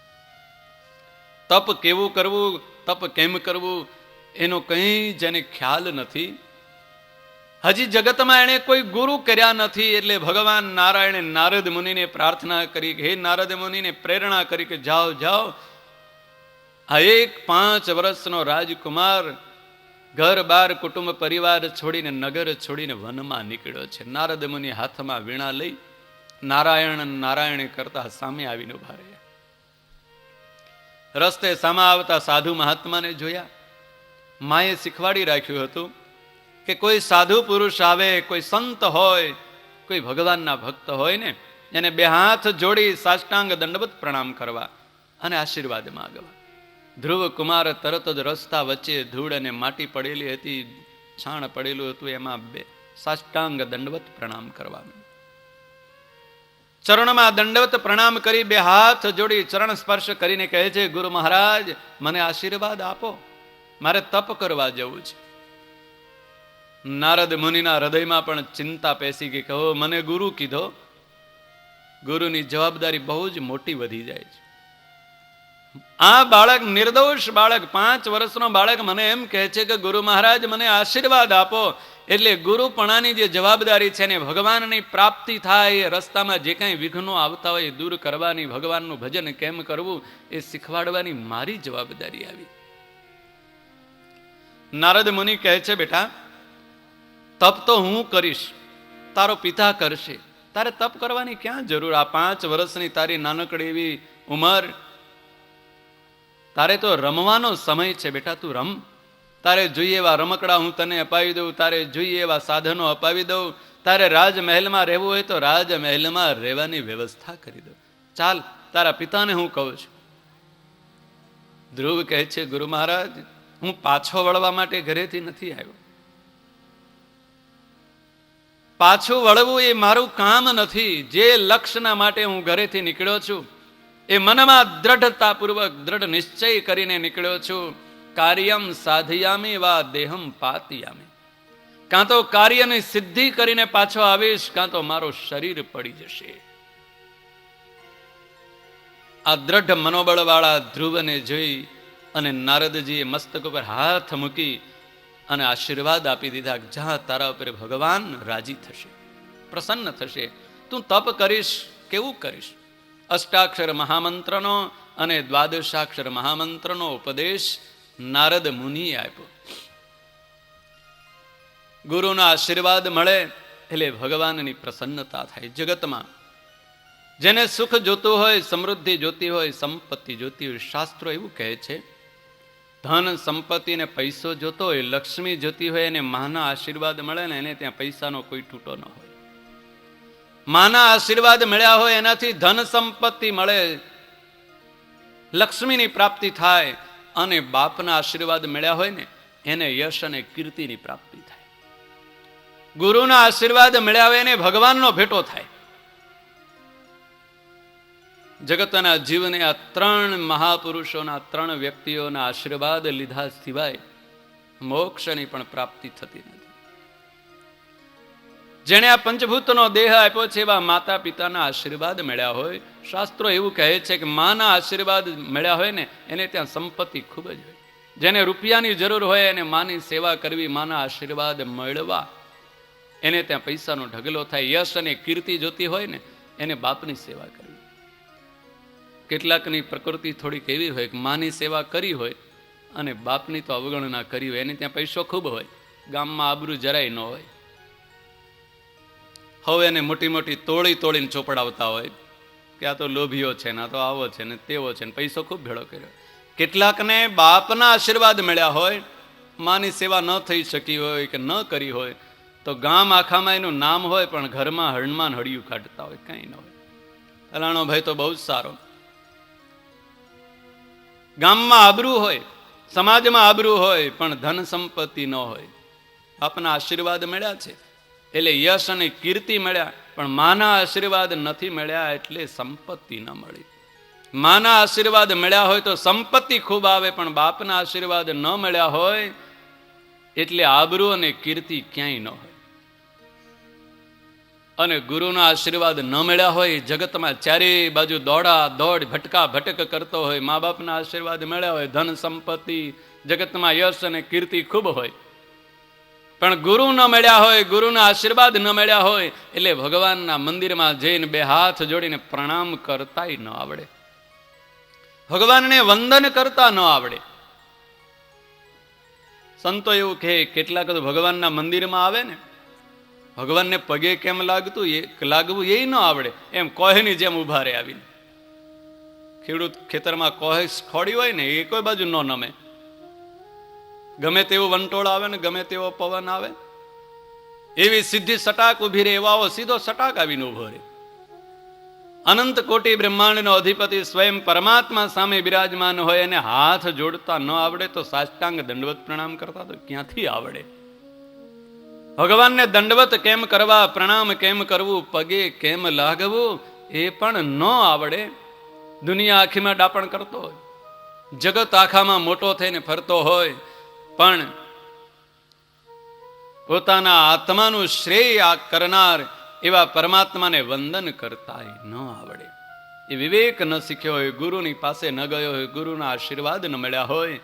તપ કેવું કરવું, તપ કેમ કરવું, એનો કંઈ જેને ખ્યાલ નથી. હજી જગતમાં એણે કોઈ ગુરુ કર્યા નથી. એટલે ભગવાન નારાયણે નારદ મુનિને પ્રાર્થના કરી, હે નારદ મુનિને પ્રેરણા કરી કે જાઓ જાઓ, આ એક 5 વર્ષનો રાજકુમાર ઘર બાર કુટુંબ પરિવાર છોડીને, નગર છોડીને વનમાં નીકળ્યો છે. નારદ મુનિ હાથમાં વીણા લઈ નારાયણ નારાયણ કરતા સામે આવીને ઉભા રહ્યા. રસ્તે સામા આવતા સાધુ મહાત્માને જોયા. માએ શીખવાડી રાખ્યું હતું કે કોઈ સાધુ પુરુષ આવે, કોઈ સંત હોય, કોઈ ભગવાનના ભક્ત હોય ને, એને 2 હાથ જોડી સાષ્ટાંગ દંડવત પ્રણામ કરવા અને આશીર્વાદ માંગવા. ધ્રુવ કુમાર તરત જ રસ્તા વચ્ચે ધૂળ અને માટી પડેલી હતી, છાણ પડેલું હતું, એમાં સાષ્ટાંગ દંડવત પ્રણામ કરવાનું. ચરણમાં દંડવત પ્રણામ કરી બે હાથ જોડી ચરણ સ્પર્શ કરીને કહે છે, ગુરુ મહારાજ મને આશીર્વાદ આપો, મારે તપ કરવા જવું છે. નારદ મુનિના હૃદયમાં પણ ચિંતા પેસી ગઈ. કહો મને ગુરુ કીધો, ગુરુની જવાબદારી બહુ જ મોટી વધી જાય છે. આ બાળક, નિર્દોષ બાળક, 5 વર્ષનો બાળક મને એમ કહે છે કે ગુરુ મહારાજ મને આશીર્વાદ આપો. એટલે ગુરુપણાની જે જવાબદારી છે ને ભગવાનની પ્રાપ્તિ થાય, રસ્તામાં જે કાંઈ વિઘ્નો આવતા હોય એ દૂર કરવાની, ભગવાનનું ભજન કેમ કરવું એ શીખવાડવાની મારી જવાબદારી આવી. નારદ મુનિ કહે છે, બેટા તપ તો હું કરીશ, તારો પિતા કરશે, તારે તપ કરવાની ક્યાં જરૂર? આ 5 વર્ષની તારી નાનકડી એવી ઉંમર, તારે તો રમવાનો સમય છે બેટા, તું રમ. તારે જોઈએ એવા રમકડા હું તને અપાવી દઉં, તારે જોઈએ એવા સાધનો અપાવી દઉં, તારે રાજમહેલમાં રહેવું હોય તો રાજમહેલમાં રહેવાની વ્યવસ્થા કરી દઉં. ચાલ, તારા પિતાને હું કહું છું. ધ્રુવ કહે છે, ગુરુ મહારાજ હું પાછો વળવા માટે ઘરેથી નથી આવ્યો. પાછું વળવું એ મારું કામ નથી. જે લક્ષ્યના માટે હું ઘરેથી નીકળ્યો છું એ મનમાં દ્રઢતાપૂર્વક દ્રઢ નિશ્ચય કરીને નીકળ્યો છું. કાર્યમ સાધયામી વા દેહમ પાતયામી. કાં તો કાર્યની સિદ્ધિ કરીને પાછો આવીશ, કાં તો મારો શરીર પડી જશે. આ દ્રઢ મનોબળ વાળા ધ્રુવને જોઈ અને નારદજીએ મસ્તક ઉપર હાથ મૂકી અને આશીર્વાદ આપી દીધા. જ્યાં તારા ઉપર ભગવાન રાજી થશે, પ્રસન્ન થશે. તું તપ કરીશ, કેવું કરીશ? અષ્ટાક્ષર મહામંત્રનો અને દ્વાદશાક્ષર મહામંત્રનો ઉપદેશ નારદ મુનિએ આપ્યો. ગુરુના આશીર્વાદ મળે એટલે ભગવાનની પ્રસન્નતા થાય. જગતમાં જેને સુખ જોતું હોય, સમૃદ્ધિ જોતી હોય, સંપત્તિ જોતી હોય, શાસ્ત્રો એવું કહે છે, ધન સંપત્તિ ને પૈસો જોતો હોય, લક્ષ્મી જોતી હોય, એને માના આશીર્વાદ મળે ને એને ત્યાં પૈસાનો કોઈ તૂટો ન હોય. માના આશીર્વાદ મળ્યા હોય એનાથી ધન સંપત્તિ મળે, લક્ષ્મીની પ્રાપ્તિ થાય. અને બાપના આશીર્વાદ મળ્યા હોય ને એને યશ અને કીર્તિની પ્રાપ્તિ થાય. ગુરુના આશીર્વાદ મળ્યા હોય એને ભગવાનનો ભેટો થાય. જગતના જીવને આ 3 મહાપુરુષોના 3 વ્યક્તિઓના આશીર્વાદ લીધા સિવાય મોક્ષની પણ પ્રાપ્તિ થતી નથી. જેણે આ પંચભૂતનો દેહ આપ્યો છે એવા માતા પિતાના આશીર્વાદ મળ્યા હોય. શાસ્ત્રો એવું કહે છે કે માના આશીર્વાદ મળ્યા હોય ને એને ત્યાં સંપત્તિ ખૂબ જ હોય. જેને રૂપિયાની જરૂર હોય એને માની સેવા કરવી, માના આશીર્વાદ મળવા, એને ત્યાં પૈસાનો ઢગલો થાય. યશ અને કીર્તિ જોતી હોય ને એને બાપની સેવા કરવી. કેટલાકની પ્રકૃતિ થોડીક એવી હોય કે માની સેવા કરી હોય અને બાપની તો અવગણના કરી હોય. એને ત્યાં પૈસો ખૂબ હોય, ગામમાં આબરૂ જરાય ન હોય. હવે એને મોટી મોટી તોડીને ચોપડાવતા હોય કે આ તો લોભીઓ છે ને, આ તો આવો છે ને તેવો છે ને, પૈસો ખૂબ ભેળો કર્યો. કેટલાકને બાપના આશીર્વાદ મળ્યા હોય, માની સેવા ન થઈ શકી હોય કે ન કરી હોય તો ગામ આખામાં એનું નામ હોય પણ ઘરમાં હણમાન હળિયું કાઢતા હોય, કંઈ ન હોય. ફલાણો ભાઈ તો બહુ જ સારો. ગામમાં આબરૂ હોય, સમાજમાં આબરૂ હોય પણ ધન સંપત્તિ ન હોય. આપના આશીર્વાદ મળ્યા છે એટલે યશ અને કીર્તિ મળ્યા, પણ માના આશીર્વાદ નથી મળ્યા એટલે સંપત્તિ ન મળી. માના આશીર્વાદ મળ્યા હોય તો સંપત્તિ ખૂબ આવે, પણ બાપના આશીર્વાદ ન મળ્યા હોય એટલે આબરૂ અને કીર્તિ ક્યાંય ન હોય. અને ગુરુના આશીર્વાદ ન મળ્યા હોય, જગતમાં ચારે બાજુ દોડા દોડ ભટકા ભટક કરતો હોય. મા બાપના આશીર્વાદ મળ્યા હોય, ધન સંપત્તિ, જગતમાં યશ અને કીર્તિ ખૂબ હોય, પણ ગુરુ ન મળ્યા હોય, ગુરુના આશીર્વાદ ન મળ્યા હોય એટલે ભગવાનના મંદિરમાં જઈને 2 હાથ જોડીને પ્રણામ કરતાય ન આવડે, ભગવાનને વંદન કરતા ન આવડે. સંતો એવું કહે, કેટલાક તો ભગવાનના મંદિરમાં આવે ને, ભગવાનને પગે કેમ લાગવું એ ન આવડે, એમ કોહેની જેમ ઉભા રહે આવીને. ખેડૂત ખેતરમાં કોહે ખોડી હોય ને એ કોઈ બાજુ ન નમે. ગમે તેવું વંટોળ આવે ને ગમે તેવો પવન આવે, એવી સીધી સટાક ઉભી રહે, એવાઓ સીધો સટાક આવીને ઉભો રહે. અનંત કોટી બ્રહ્માંડનો અધિપતિ સ્વયં પરમાત્મા સામે બિરાજમાન હોય અને હાથ જોડતા ન આવડે તો સાષ્ટાંગ દંડવત પ્રણામ કરતા તો ક્યાંથી આવડે? ભગવાનને દંડવત કેમ કરવા, પ્રણામ કેમ કરવું, પગે કેમ લાગવું, એ પણ ન આવડે. દુનિયા આખીમાં ડાપણ કરતો હોય, જગત આખામાં મોટો થઈને ફરતો હોય, પણ પોતાના આત્માનું શ્રેય આ કરનાર એવા પરમાત્માને વંદન કરતા ન આવડે. એ વિવેક ન શીખ્યો હોય, ગુરુની પાસે ન ગયો હોય, ગુરુના આશીર્વાદ ન મળ્યા હોય,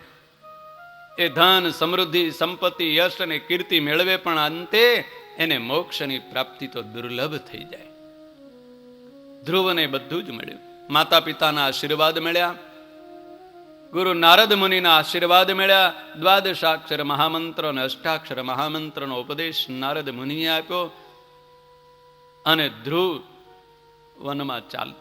એ ધન, સમૃદ્ધિ, સંપત્તિ, યશ અને કીર્તિ મેળવે પણ અંતે એને મોક્ષની પ્રાપ્તિ તો દુર્લભ થઈ જાય. ધ્રુવને બધું જ મળ્યું. માતા પિતાના આશીર્વાદ મળ્યા, ગુરુ નારદ મુનિના આશીર્વાદ મળ્યા, દ્વાદશાક્ષર મહામંત્ર અને અષ્ટાક્ષર મહામંત્રનો ઉપદેશ નારદ મુનિએ આપ્યો, અને ધ્રુવ વનમાં ચાલતો.